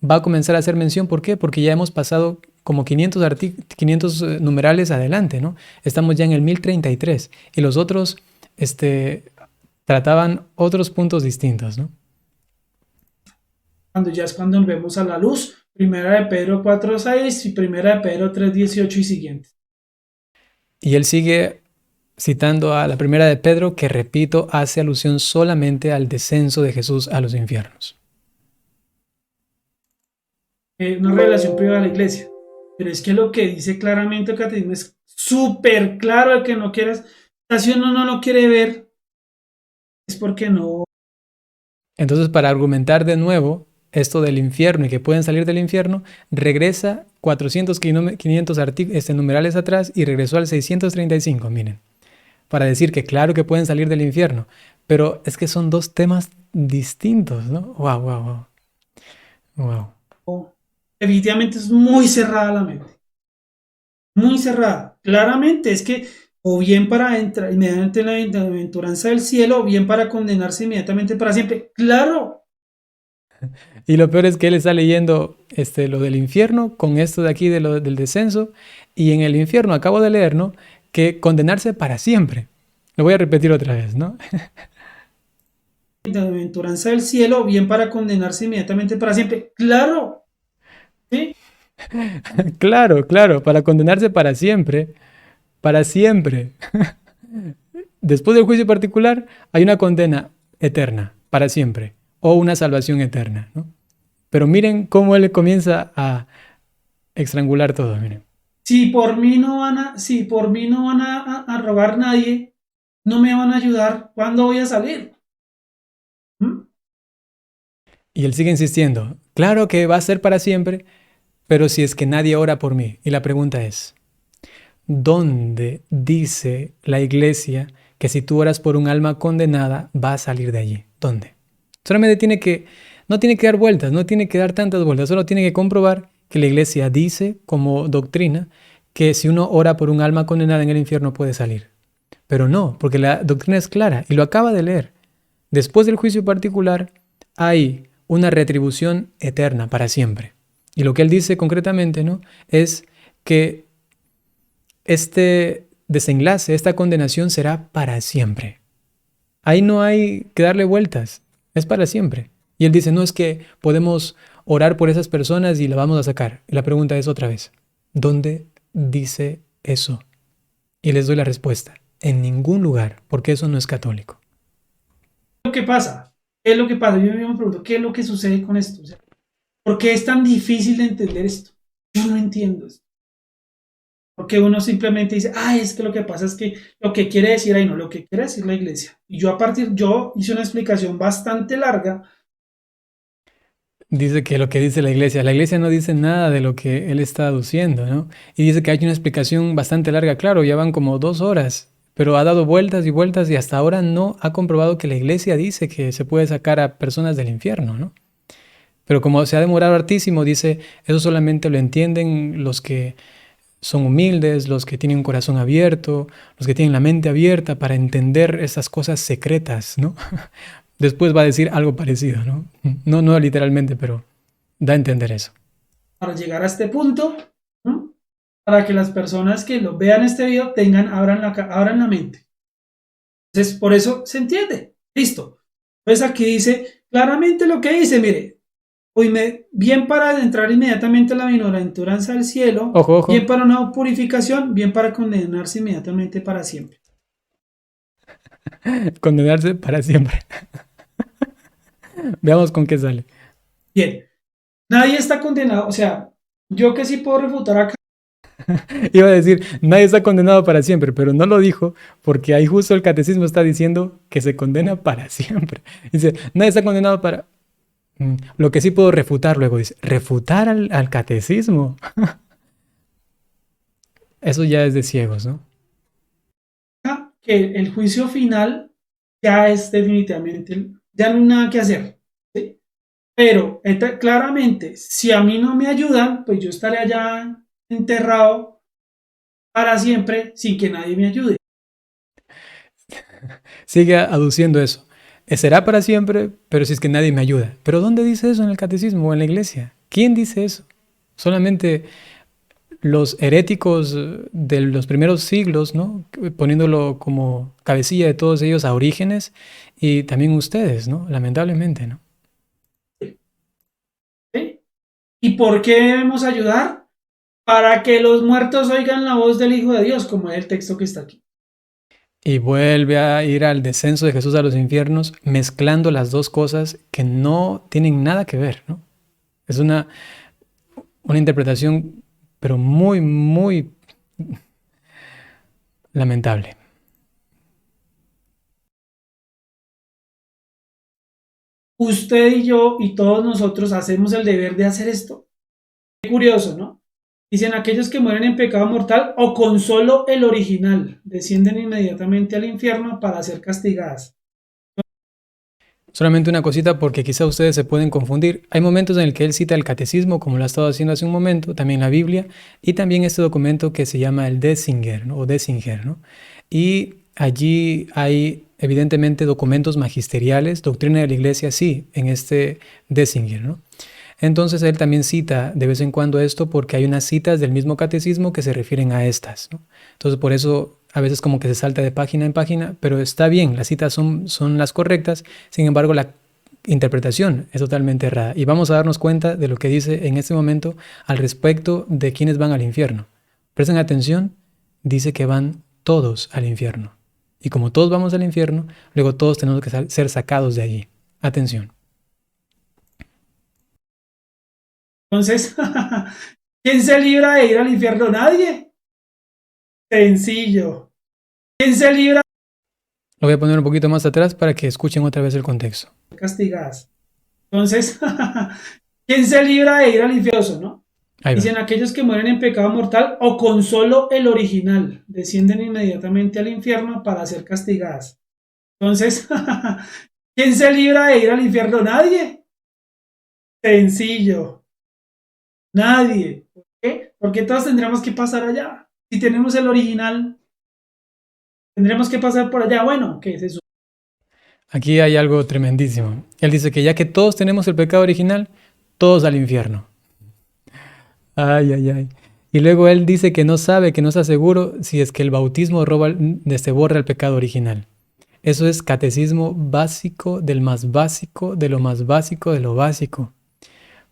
va a comenzar a hacer mención. ¿Por qué? Porque ya hemos pasado como 500 numerales adelante, ¿no? Estamos ya en el 1033. Y los otros trataban otros puntos distintos, ¿no? Cuando ya es cuando nos vemos a la luz. Primera de Pedro 4:6 y Primera de Pedro 3:18 y siguientes. Y él sigue citando a la Primera de Pedro, que repito, hace alusión solamente al descenso de Jesús a los infiernos. Una revelación privada de la iglesia. Pero es que lo que dice claramente el catecismo es súper claro de que no quieras. Si uno no lo quiere ver, es porque no. Entonces, para argumentar de nuevo esto del infierno y que pueden salir del infierno, regresa 500 numerales atrás y regresó al 635, miren, para decir que claro que pueden salir del infierno, pero es que son dos temas distintos, ¿no? Wow. Definitivamente es muy cerrada la mente. Muy cerrada. Claramente es que o bien para entrar inmediatamente en la bienaventuranza del cielo, o bien para condenarse inmediatamente para siempre. ¡Claro! Y lo peor es que él está leyendo lo del infierno con esto de aquí del descenso, y en el infierno acabo de leer, ¿no?, que condenarse para siempre. Lo voy a repetir otra vez, ¿no? Bienaventuranza del cielo, o bien para condenarse inmediatamente para siempre. ¡Claro! ¿Sí? Claro, para condenarse para siempre. Para siempre. Después del juicio particular hay una condena eterna, para siempre, o una salvación eterna, ¿no? Pero miren cómo él comienza a estrangular todo, miren. Si por mí no van a robar nadie, no me van a ayudar, ¿cuándo voy a salir? ¿Mm? Y él sigue insistiendo, claro que va a ser para siempre, pero si es que nadie ora por mí. Y la pregunta es, ¿dónde dice la iglesia que si tú oras por un alma condenada va a salir de allí? ¿Dónde? Solamente no tiene que dar vueltas, no tiene que dar tantas vueltas, solo tiene que comprobar que la iglesia dice como doctrina que si uno ora por un alma condenada en el infierno puede salir. Pero no, porque la doctrina es clara y lo acaba de leer. Después del juicio particular hay una retribución eterna para siempre. Y lo que él dice concretamente, ¿no?, es que este desenlace, esta condenación será para siempre. Ahí no hay que darle vueltas, es para siempre. Y él dice, no es que podemos orar por esas personas y la vamos a sacar. Y la pregunta es otra vez, ¿dónde dice eso? Y les doy la respuesta, en ningún lugar, porque eso no es católico. ¿Qué es lo que pasa? ¿Qué es lo que pasa? Yo me pregunto, ¿qué es lo que sucede con esto? O sea, ¿por qué es tan difícil de entender esto? Yo no entiendo esto. Porque uno simplemente dice, es que lo que pasa es que lo que quiere decir ahí no, lo que quiere decir la iglesia. Y yo hice una explicación bastante larga. Dice que lo que dice la iglesia no dice nada de lo que él está aduciendo, ¿no? Y dice que hay una explicación bastante larga, claro, ya van como 2 horas, pero ha dado vueltas y vueltas y hasta ahora no ha comprobado que la iglesia dice que se puede sacar a personas del infierno, ¿no? Pero como se ha demorado hartísimo, dice, eso solamente lo entienden los que son humildes, los que tienen un corazón abierto, los que tienen la mente abierta para entender esas cosas secretas, ¿no? Después va a decir algo parecido, ¿no? No literalmente, pero da a entender eso. Para llegar a este punto, ¿no?, para que las personas que lo vean este video abran la mente. Entonces, por eso se entiende. Listo. Entonces aquí dice claramente lo que dice, mire, bien para entrar inmediatamente a la bienaventuranza del cielo, Ojo, bien ojo, para una purificación, bien para condenarse inmediatamente para siempre. condenarse para siempre. Veamos con qué sale. Bien, nadie está condenado, o sea, yo que sí puedo refutar acá. Iba a decir, nadie está condenado para siempre, pero no lo dijo porque ahí justo el catecismo está diciendo que se condena para siempre. Dice, nadie está condenado para... Lo que sí puedo refutar luego, dice, refutar al catecismo. Eso ya es de ciegos, ¿no? Que el juicio final ya es definitivamente, ya no hay nada que hacer, ¿sí? Pero claramente, si a mí no me ayudan, pues yo estaré allá enterrado para siempre sin que nadie me ayude. Sigue aduciendo eso. Será para siempre, pero si es que nadie me ayuda. ¿Pero dónde dice eso en el catecismo o en la iglesia? ¿Quién dice eso? Solamente los heréticos de los primeros siglos, ¿no?, poniéndolo como cabecilla de todos ellos a Orígenes, y también ustedes, ¿no?, lamentablemente, ¿no? ¿Sí? ¿Y por qué debemos ayudar? Para que los muertos oigan la voz del Hijo de Dios, como es el texto que está aquí. Y vuelve a ir al descenso de Jesús a los infiernos, mezclando las dos cosas que no tienen nada que ver, ¿no? Es una interpretación, pero muy, muy lamentable. Usted y yo y todos nosotros hacemos el deber de hacer esto. Qué curioso, ¿no? Dicen aquellos que mueren en pecado mortal o con solo el original, descienden inmediatamente al infierno para ser castigadas. Solamente una cosita porque quizá ustedes se pueden confundir. Hay momentos en el que él cita el catecismo, como lo ha estado haciendo hace un momento, también la Biblia, y también este documento que se llama el Dessinger, ¿no?, o Dessinger, ¿no? Y allí hay evidentemente documentos magisteriales, doctrina de la iglesia, sí, en este Dessinger, ¿no? Entonces él también cita de vez en cuando esto porque hay unas citas del mismo catecismo que se refieren a estas, ¿no? Entonces por eso a veces como que se salta de página en página, pero está bien, las citas son las correctas, sin embargo la interpretación es totalmente errada. Y vamos a darnos cuenta de lo que dice en este momento al respecto de quienes van al infierno. Presten atención, dice que van todos al infierno. Y como todos vamos al infierno, luego todos tenemos que ser sacados de allí. Atención. Entonces, ¿quién se libra de ir al infierno? Nadie. Sencillo. ¿Quién se libra Lo voy a poner un poquito más atrás para que escuchen otra vez el contexto. de ser castigadas? Entonces, ¿quién se libra de ir al infierno, no? Ahí va. Dicen aquellos que mueren en pecado mortal o con solo el original, descienden inmediatamente al infierno para ser castigadas. Entonces, ¿quién se libra de ir al infierno? Nadie. Sencillo. Nadie. ¿Por qué? Porque todos tendríamos que pasar allá. Si tenemos el original, Tendremos que pasar por allá. Bueno, ¿qué es eso? Aquí hay algo tremendísimo. Él dice que ya que todos tenemos el pecado original, todos al infierno. Ay, ay, ay. Y luego él dice que no sabe, que no está seguro si es que el bautismo borra el pecado original. Eso es catecismo básico del más básico, de lo más básico, de lo básico.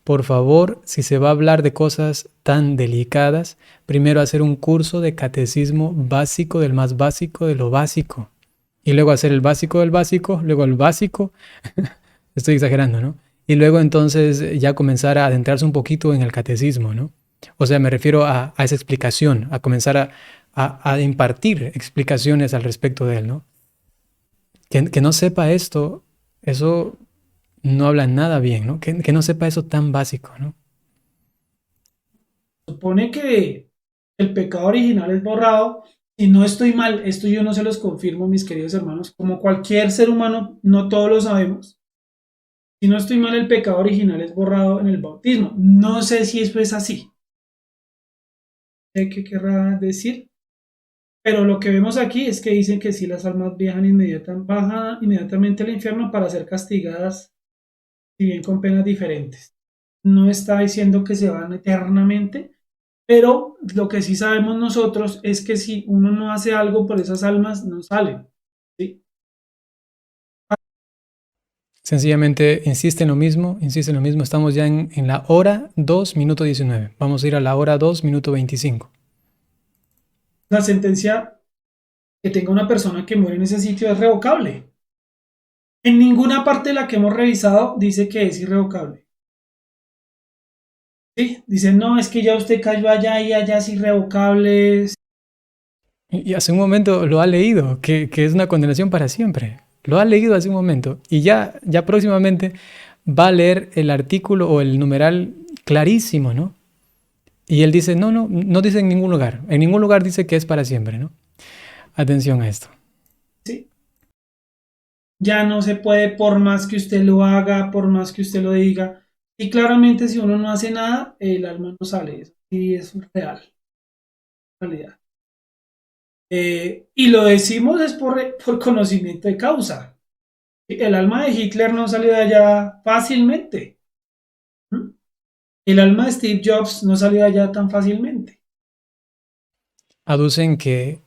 Por favor, si se va a hablar de cosas tan delicadas, primero hacer un curso de catecismo básico del más básico, de lo básico. Y luego hacer el básico del básico, luego el básico. Estoy exagerando, ¿no? Y luego entonces ya comenzar a adentrarse un poquito en el catecismo, ¿no? O sea, me refiero a esa explicación, a comenzar a impartir explicaciones al respecto de él, ¿no? Que no sepa esto, eso no habla nada bien, ¿no? Que no sepa eso tan básico, ¿no? Supone que el pecado original es borrado. Si no estoy mal, esto yo no se los confirmo, mis queridos hermanos, como cualquier ser humano, no todos lo sabemos. Si no estoy mal, el pecado original es borrado en el bautismo. No sé si eso es así. ¿Sé qué querrá decir? Pero lo que vemos aquí es que dicen que si las almas bajan inmediatamente al infierno para ser castigadas, si bien con penas diferentes. No está diciendo que se van eternamente, pero lo que sí sabemos nosotros es que si uno no hace algo por esas almas, no salen. ¿Sí? Sencillamente insiste en lo mismo, insiste en lo mismo. Estamos ya en la hora 2, minuto 19. Vamos a ir a la hora 2, minuto 25. La sentencia que tenga una persona que muere en ese sitio es revocable. En ninguna parte de la que hemos revisado dice que es irrevocable. ¿Sí? Dicen, no, es que ya usted cayó allá y allá es irrevocable. Y hace un momento lo ha leído, que es una condenación para siempre. Lo ha leído hace un momento. Y ya próximamente va a leer el artículo o el numeral clarísimo, ¿no? Y él dice, no dice en ningún lugar. En ningún lugar dice que es para siempre, ¿no? Atención a esto. ¿Sí? Ya no se puede por más que usted lo haga, por más que usted lo diga. Y claramente si uno no hace nada, el alma no sale. Y es real. Realidad. Y lo decimos es por conocimiento de causa. El alma de Hitler no salió de allá fácilmente. ¿Mm? El alma de Steve Jobs no salió de allá tan fácilmente. Aducen que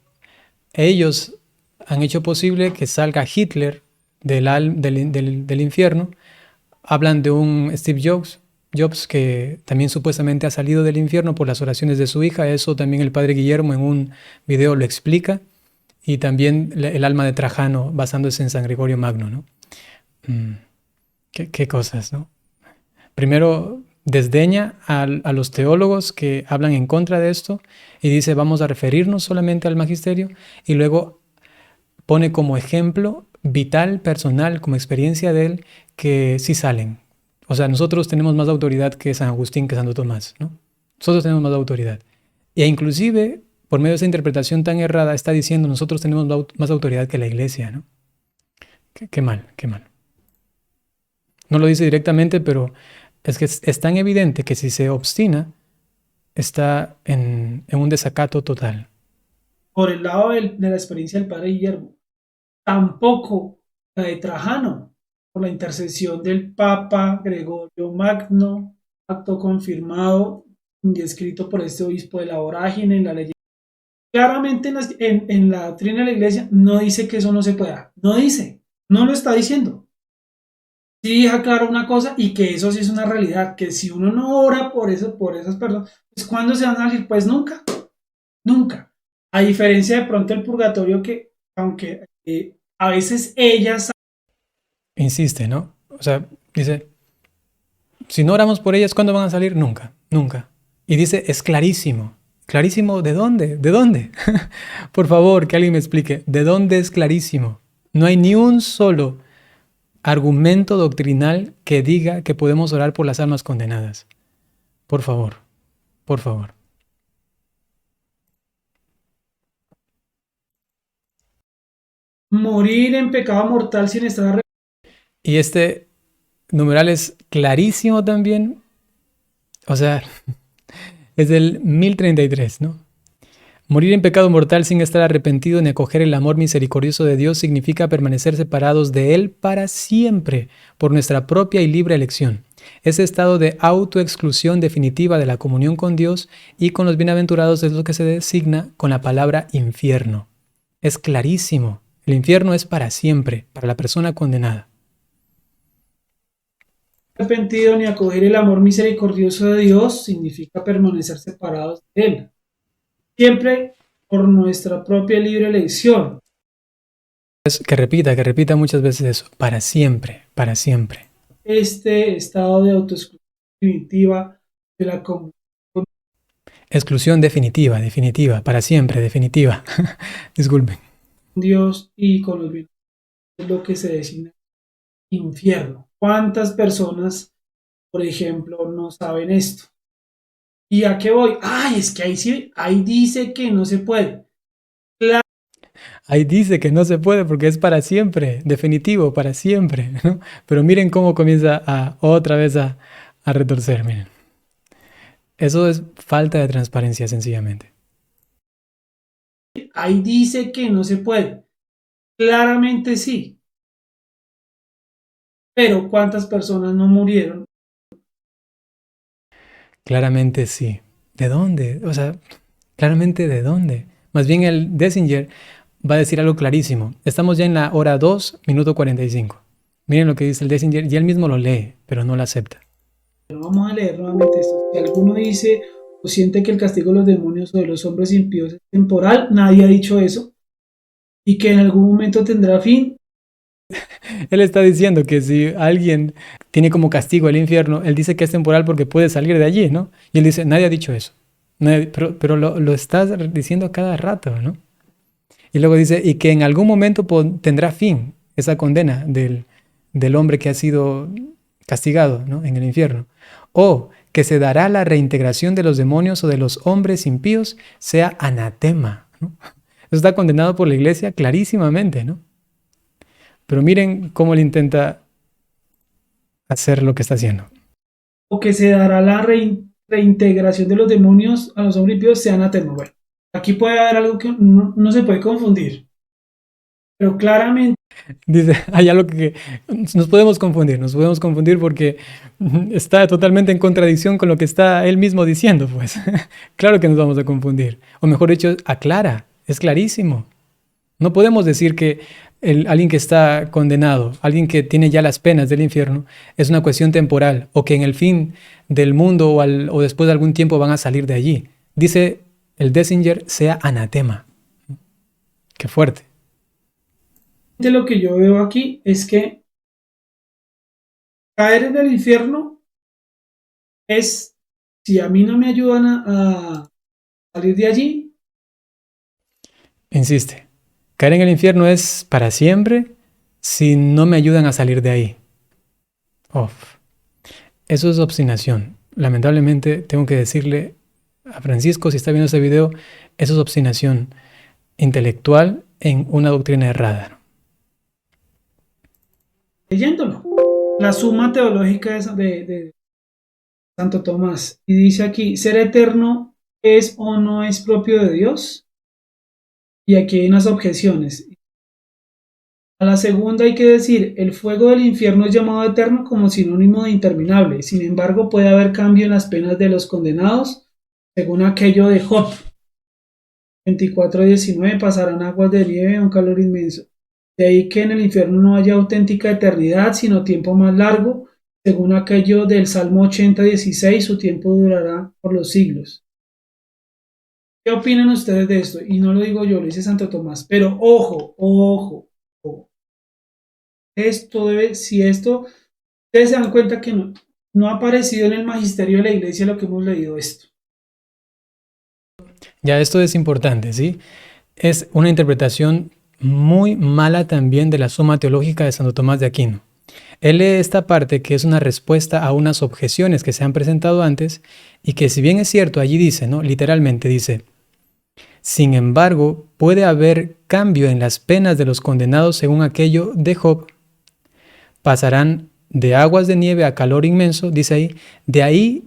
ellos han hecho posible que salga Hitler del infierno. Hablan de un Steve Jobs que también supuestamente ha salido del infierno por las oraciones de su hija. Eso también el padre Guillermo en un video lo explica. Y también el alma de Trajano basándose en San Gregorio Magno, ¿no? Qué cosas, ¿no? Primero desdeña a los teólogos que hablan en contra de esto y dice vamos a referirnos solamente al magisterio, y luego pone como ejemplo vital, personal, como experiencia de él, que sí salen. O sea, nosotros tenemos más autoridad que San Agustín, que Santo Tomás, ¿no? Nosotros tenemos más autoridad. E inclusive, por medio de esa interpretación tan errada, está diciendo nosotros tenemos más autoridad que la Iglesia, ¿no? Qué mal, qué mal. No lo dice directamente, pero es que es tan evidente que si se obstina, está en un desacato total. Por el lado de la experiencia del padre Guillermo, tampoco la de Trajano, por la intercesión del Papa Gregorio Magno, acto confirmado y escrito por este obispo de la vorágine en la ley. Claramente en la doctrina de la iglesia no dice que eso no se pueda, no dice, no lo está diciendo. Sí deja claro una cosa, y que eso sí es una realidad, que si uno no ora por eso, por esas personas, pues ¿cuándo se van a salir? Pues nunca, nunca. A diferencia de pronto el purgatorio, que aunque a veces ellas... Insiste, ¿no? O sea, dice, si no oramos por ellas, ¿cuándo van a salir? Nunca, nunca. Y dice, es clarísimo. ¿Clarísimo de dónde? ¿De dónde? Por favor, que alguien me explique, ¿de dónde es clarísimo? No hay ni un solo argumento doctrinal que diga que podemos orar por las almas condenadas. Por favor, por favor. Morir en pecado mortal sin estar arrepentido. Y este numeral es clarísimo también. O sea, es del 1033, ¿no? Morir en pecado mortal sin estar arrepentido ni acoger el amor misericordioso de Dios significa permanecer separados de Él para siempre por nuestra propia y libre elección. Ese estado de autoexclusión definitiva de la comunión con Dios y con los bienaventurados es lo que se designa con la palabra infierno. Es clarísimo. El infierno es para siempre, para la persona condenada. Arrepentido ni acoger el amor misericordioso de Dios significa permanecer separados de Él. Siempre por nuestra propia libre elección. Que repita muchas veces eso. Para siempre, para siempre. Este estado de autoexclusión definitiva de la comunión con Exclusión definitiva, para siempre, definitiva. Disculpen. Dios y con los bienes es lo que se designa infierno. ¿Cuántas personas, por ejemplo, no saben esto? ¿Y a qué voy? Ay, es que ahí sí, ahí dice que no se puede. Ahí dice que no se puede porque es para siempre, definitivo, para siempre, ¿no? Pero miren cómo comienza otra vez a retorcer, miren. Eso es falta de transparencia, sencillamente. Ahí dice que no se puede. Claramente sí. Pero ¿cuántas personas no murieron? Claramente sí. ¿De dónde? O sea, claramente ¿de dónde? Más bien el Dessinger va a decir algo clarísimo. Estamos ya en la hora 2, minuto 45. Miren lo que dice el Dessinger y él mismo lo lee, pero no lo acepta. Pero vamos a leer nuevamente esto. Si alguno dice o siente que el castigo de los demonios o de los hombres impíos es temporal, nadie ha dicho eso. Y que en algún momento tendrá fin. Él está diciendo que si alguien tiene como castigo el infierno, él dice que es temporal porque puede salir de allí, ¿no? Y él dice, nadie ha dicho eso. Pero lo estás diciendo cada rato, ¿no? Y luego dice, y que en algún momento tendrá fin esa condena del hombre que ha sido castigado, ¿no? En el infierno. O que se dará la reintegración de los demonios o de los hombres impíos, sea anatema, ¿no? Eso está condenado por la iglesia clarísimamente, ¿no? Pero miren cómo él intenta hacer lo que está haciendo. O que se dará la reintegración de los demonios a los hombres impíos, sea anatema. Bueno, aquí puede haber algo que no se puede confundir. Pero claramente Dice, hay algo que nos podemos confundir porque está totalmente en contradicción con lo que está él mismo diciendo, pues. Claro que nos vamos a confundir. O mejor dicho, aclara, es clarísimo. No podemos decir que alguien que está condenado, alguien que tiene ya las penas del infierno, es una cuestión temporal o que en el fin del mundo o después de algún tiempo van a salir de allí. Dice el Dessinger, sea anatema. Qué fuerte. lo que yo veo aquí es que caer en el infierno es, si a mí no me ayudan a salir de allí. Insiste, caer en el infierno es para siempre si no me ayudan a salir de ahí. Eso es obstinación. Lamentablemente tengo que decirle a Francisco, si está viendo este video, eso es obstinación intelectual en una doctrina errada. Leyéndolo. La suma teológica de Santo Tomás. Y dice aquí, ¿ser eterno es o no es propio de Dios? Y aquí hay unas objeciones. A la segunda hay que decir, el fuego del infierno es llamado eterno como sinónimo de interminable. Sin embargo, puede haber cambio en las penas de los condenados, según aquello de Job. 24:19, pasarán aguas de nieve a un calor inmenso. De ahí que en el infierno no haya auténtica eternidad, sino tiempo más largo, según aquello del Salmo 80:16, su tiempo durará por los siglos. ¿Qué opinan ustedes de esto? Y no lo digo yo, lo dice Santo Tomás. Pero ojo. Ustedes se dan cuenta que no ha aparecido en el magisterio de la iglesia lo que hemos leído esto. Ya, esto es importante, ¿sí? Es una interpretación muy mala también de la Suma Teológica de Santo Tomás de Aquino. Él lee esta parte que es una respuesta a unas objeciones que se han presentado antes y que, si bien es cierto, allí dice, ¿no? Literalmente dice, sin embargo, puede haber cambio en las penas de los condenados según aquello de Job. Pasarán de aguas de nieve a calor inmenso, dice ahí, de ahí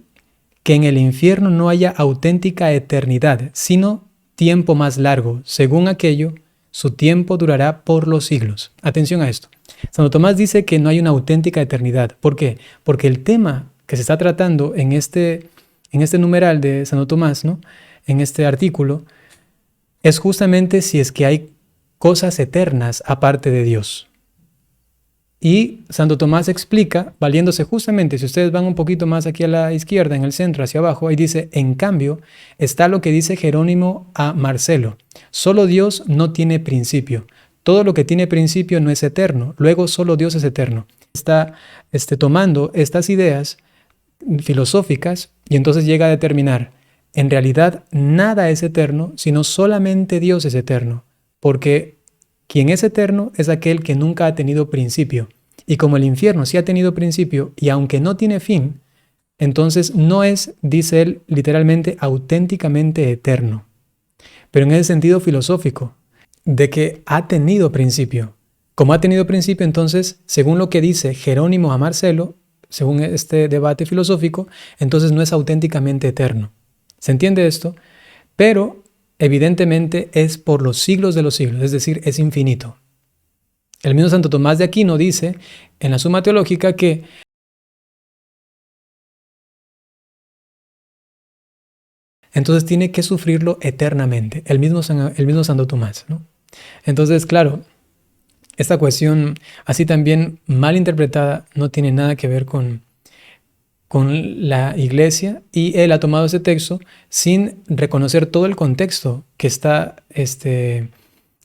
que en el infierno no haya auténtica eternidad, sino tiempo más largo. Según aquello, su tiempo durará por los siglos. Atención a esto. Santo Tomás dice que no hay una auténtica eternidad. ¿Por qué? Porque el tema que se está tratando en este numeral de Santo Tomás, ¿no? En este artículo, es justamente si es que hay cosas eternas aparte de Dios. Y Santo Tomás explica, valiéndose justamente, si ustedes van un poquito más aquí a la izquierda, en el centro, hacia abajo, ahí dice, en cambio, está lo que dice Jerónimo a Marcelo. Solo Dios no tiene principio. Todo lo que tiene principio no es eterno. Luego solo Dios es eterno. Está tomando estas ideas filosóficas y entonces llega a determinar, en realidad nada es eterno, sino solamente Dios es eterno. Porque quien es eterno es aquel que nunca ha tenido principio. Y como el infierno sí ha tenido principio y aunque no tiene fin, entonces no es, dice él, literalmente, auténticamente eterno. Pero en el sentido filosófico, de que ha tenido principio. Como ha tenido principio, entonces, según lo que dice Jerónimo a Marcelo, según este debate filosófico, entonces no es auténticamente eterno. ¿Se entiende esto? Pero evidentemente es por los siglos de los siglos, es decir, es infinito. El mismo Santo Tomás de Aquino dice en la Suma Teológica que entonces tiene que sufrirlo eternamente, el mismo Santo Tomás, ¿no? Entonces, claro, esta cuestión así también mal interpretada no tiene nada que ver con la iglesia, y él ha tomado ese texto sin reconocer todo el contexto que está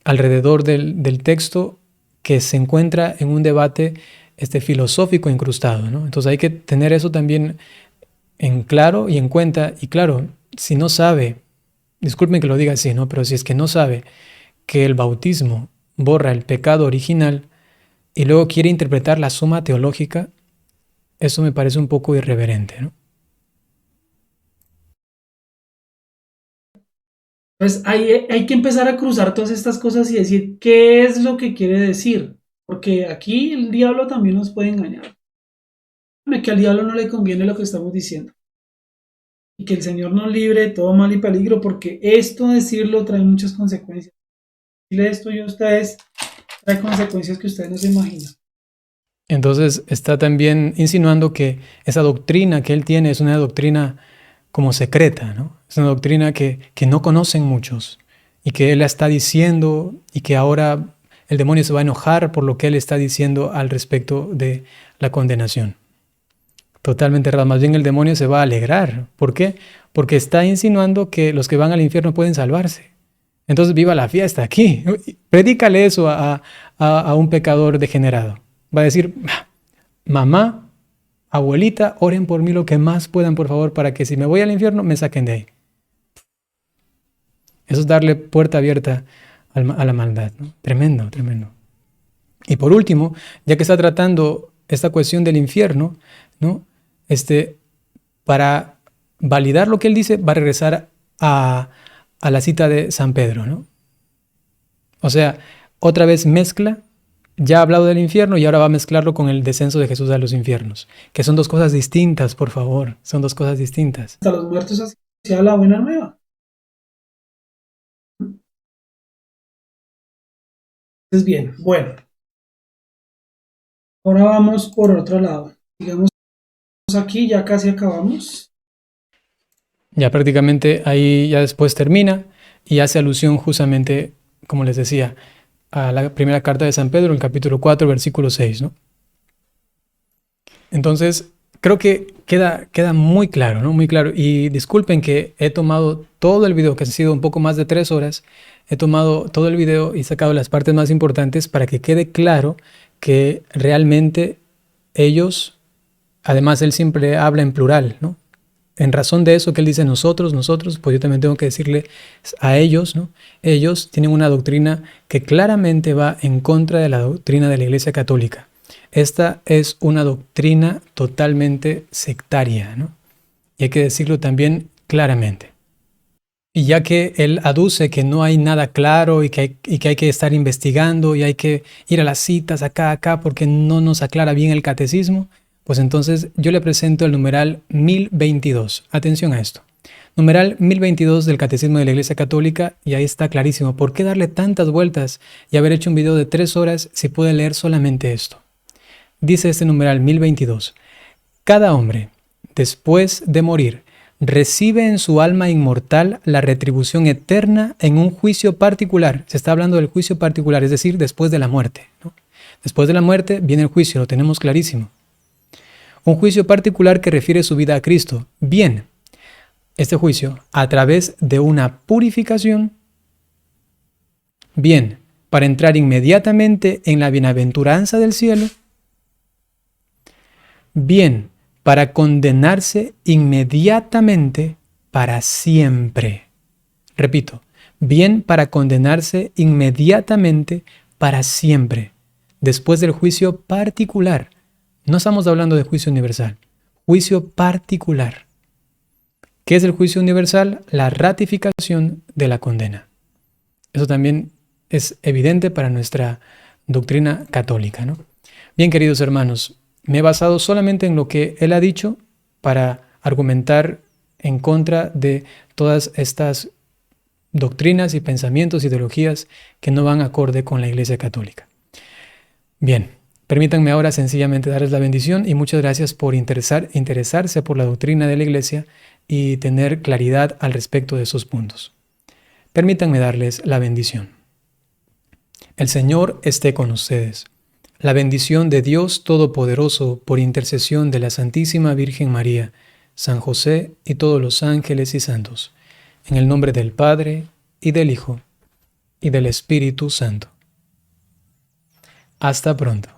alrededor del texto, que se encuentra en un debate filosófico incrustado, ¿no? Entonces hay que tener eso también en claro y en cuenta. Y claro, si no sabe, disculpen que lo diga así, ¿no? Pero si es que no sabe que el bautismo borra el pecado original y luego quiere interpretar la Suma Teológica, eso me parece un poco irreverente, ¿no? Pues hay que empezar a cruzar todas estas cosas y decir qué es lo que quiere decir. Porque aquí el diablo también nos puede engañar. Que al diablo no le conviene lo que estamos diciendo. Y que el Señor nos libre de todo mal y peligro, porque esto decirlo trae muchas consecuencias. Decirle esto y a ustedes trae consecuencias que ustedes no se imaginan. Entonces está también insinuando que esa doctrina que él tiene es una doctrina como secreta, ¿no? Es una doctrina que no conocen muchos y que él la está diciendo, y que ahora el demonio se va a enojar por lo que él está diciendo al respecto de la condenación. Totalmente errado. Más bien el demonio se va a alegrar. ¿Por qué? Porque está insinuando que los que van al infierno pueden salvarse. Entonces viva la fiesta aquí. Predícale eso a un pecador degenerado. Va a decir, mamá, abuelita, oren por mí lo que más puedan, por favor, para que si me voy al infierno, me saquen de ahí. Eso es darle puerta abierta a la maldad, ¿no? Tremendo, tremendo. Y por último, ya que está tratando esta cuestión del infierno, ¿no? Para validar lo que él dice, va a regresar a la cita de San Pedro, ¿no? O sea, otra vez mezcla. Ya ha hablado del infierno y ahora va a mezclarlo con el descenso de Jesús a los infiernos, que son dos cosas distintas, por favor, son dos cosas distintas. Hasta los muertos hacia la buena nueva. Es bien, bueno. Ahora vamos por otro lado. Digamos, aquí ya casi acabamos. Ya prácticamente ahí ya después termina y hace alusión justamente, como les decía, a la primera carta de San Pedro, el capítulo 4, versículo 6, ¿no? Entonces, creo que queda muy claro, ¿no? Muy claro. Y disculpen que he tomado todo el video, que ha sido un poco más de 3 horas, he tomado todo el video y sacado las partes más importantes para que quede claro que realmente ellos, además él siempre habla en plural, ¿no? En razón de eso que él dice nosotros, pues yo también tengo que decirle a ellos, ¿no? Ellos tienen una doctrina que claramente va en contra de la doctrina de la Iglesia Católica. Esta es una doctrina totalmente sectaria, ¿no? Y hay que decirlo también claramente. Y ya que él aduce que no hay nada claro y que hay que estar investigando y hay que ir a las citas acá, porque no nos aclara bien el catecismo, pues entonces yo le presento el numeral 1022. Atención a esto. Numeral 1022 del Catecismo de la Iglesia Católica, y ahí está clarísimo. ¿Por qué darle tantas vueltas y haber hecho un video de 3 horas si puede leer solamente esto? Dice este numeral 1022. Cada hombre, después de morir, recibe en su alma inmortal la retribución eterna en un juicio particular. Se está hablando del juicio particular, es decir, después de la muerte, ¿no? Después de la muerte viene el juicio, lo tenemos clarísimo. Un juicio particular que refiere su vida a Cristo. Bien, este juicio a través de una purificación. Bien, para entrar inmediatamente en la bienaventuranza del cielo. Bien, para condenarse inmediatamente para siempre. Repito, bien para condenarse inmediatamente para siempre, después del juicio particular. No estamos hablando de juicio universal, juicio particular. ¿Qué es el juicio universal? La ratificación de la condena. Eso también es evidente para nuestra doctrina católica, ¿no? Bien, queridos hermanos, me he basado solamente en lo que él ha dicho para argumentar en contra de todas estas doctrinas y pensamientos, ideologías que no van acorde con la Iglesia Católica. Bien, permítanme ahora sencillamente darles la bendición y muchas gracias por interesarse por la doctrina de la Iglesia y tener claridad al respecto de esos puntos. Permítanme darles la bendición. El Señor esté con ustedes. La bendición de Dios Todopoderoso, por intercesión de la Santísima Virgen María, San José y todos los ángeles y santos, en el nombre del Padre, y del Hijo, y del Espíritu Santo. Hasta pronto.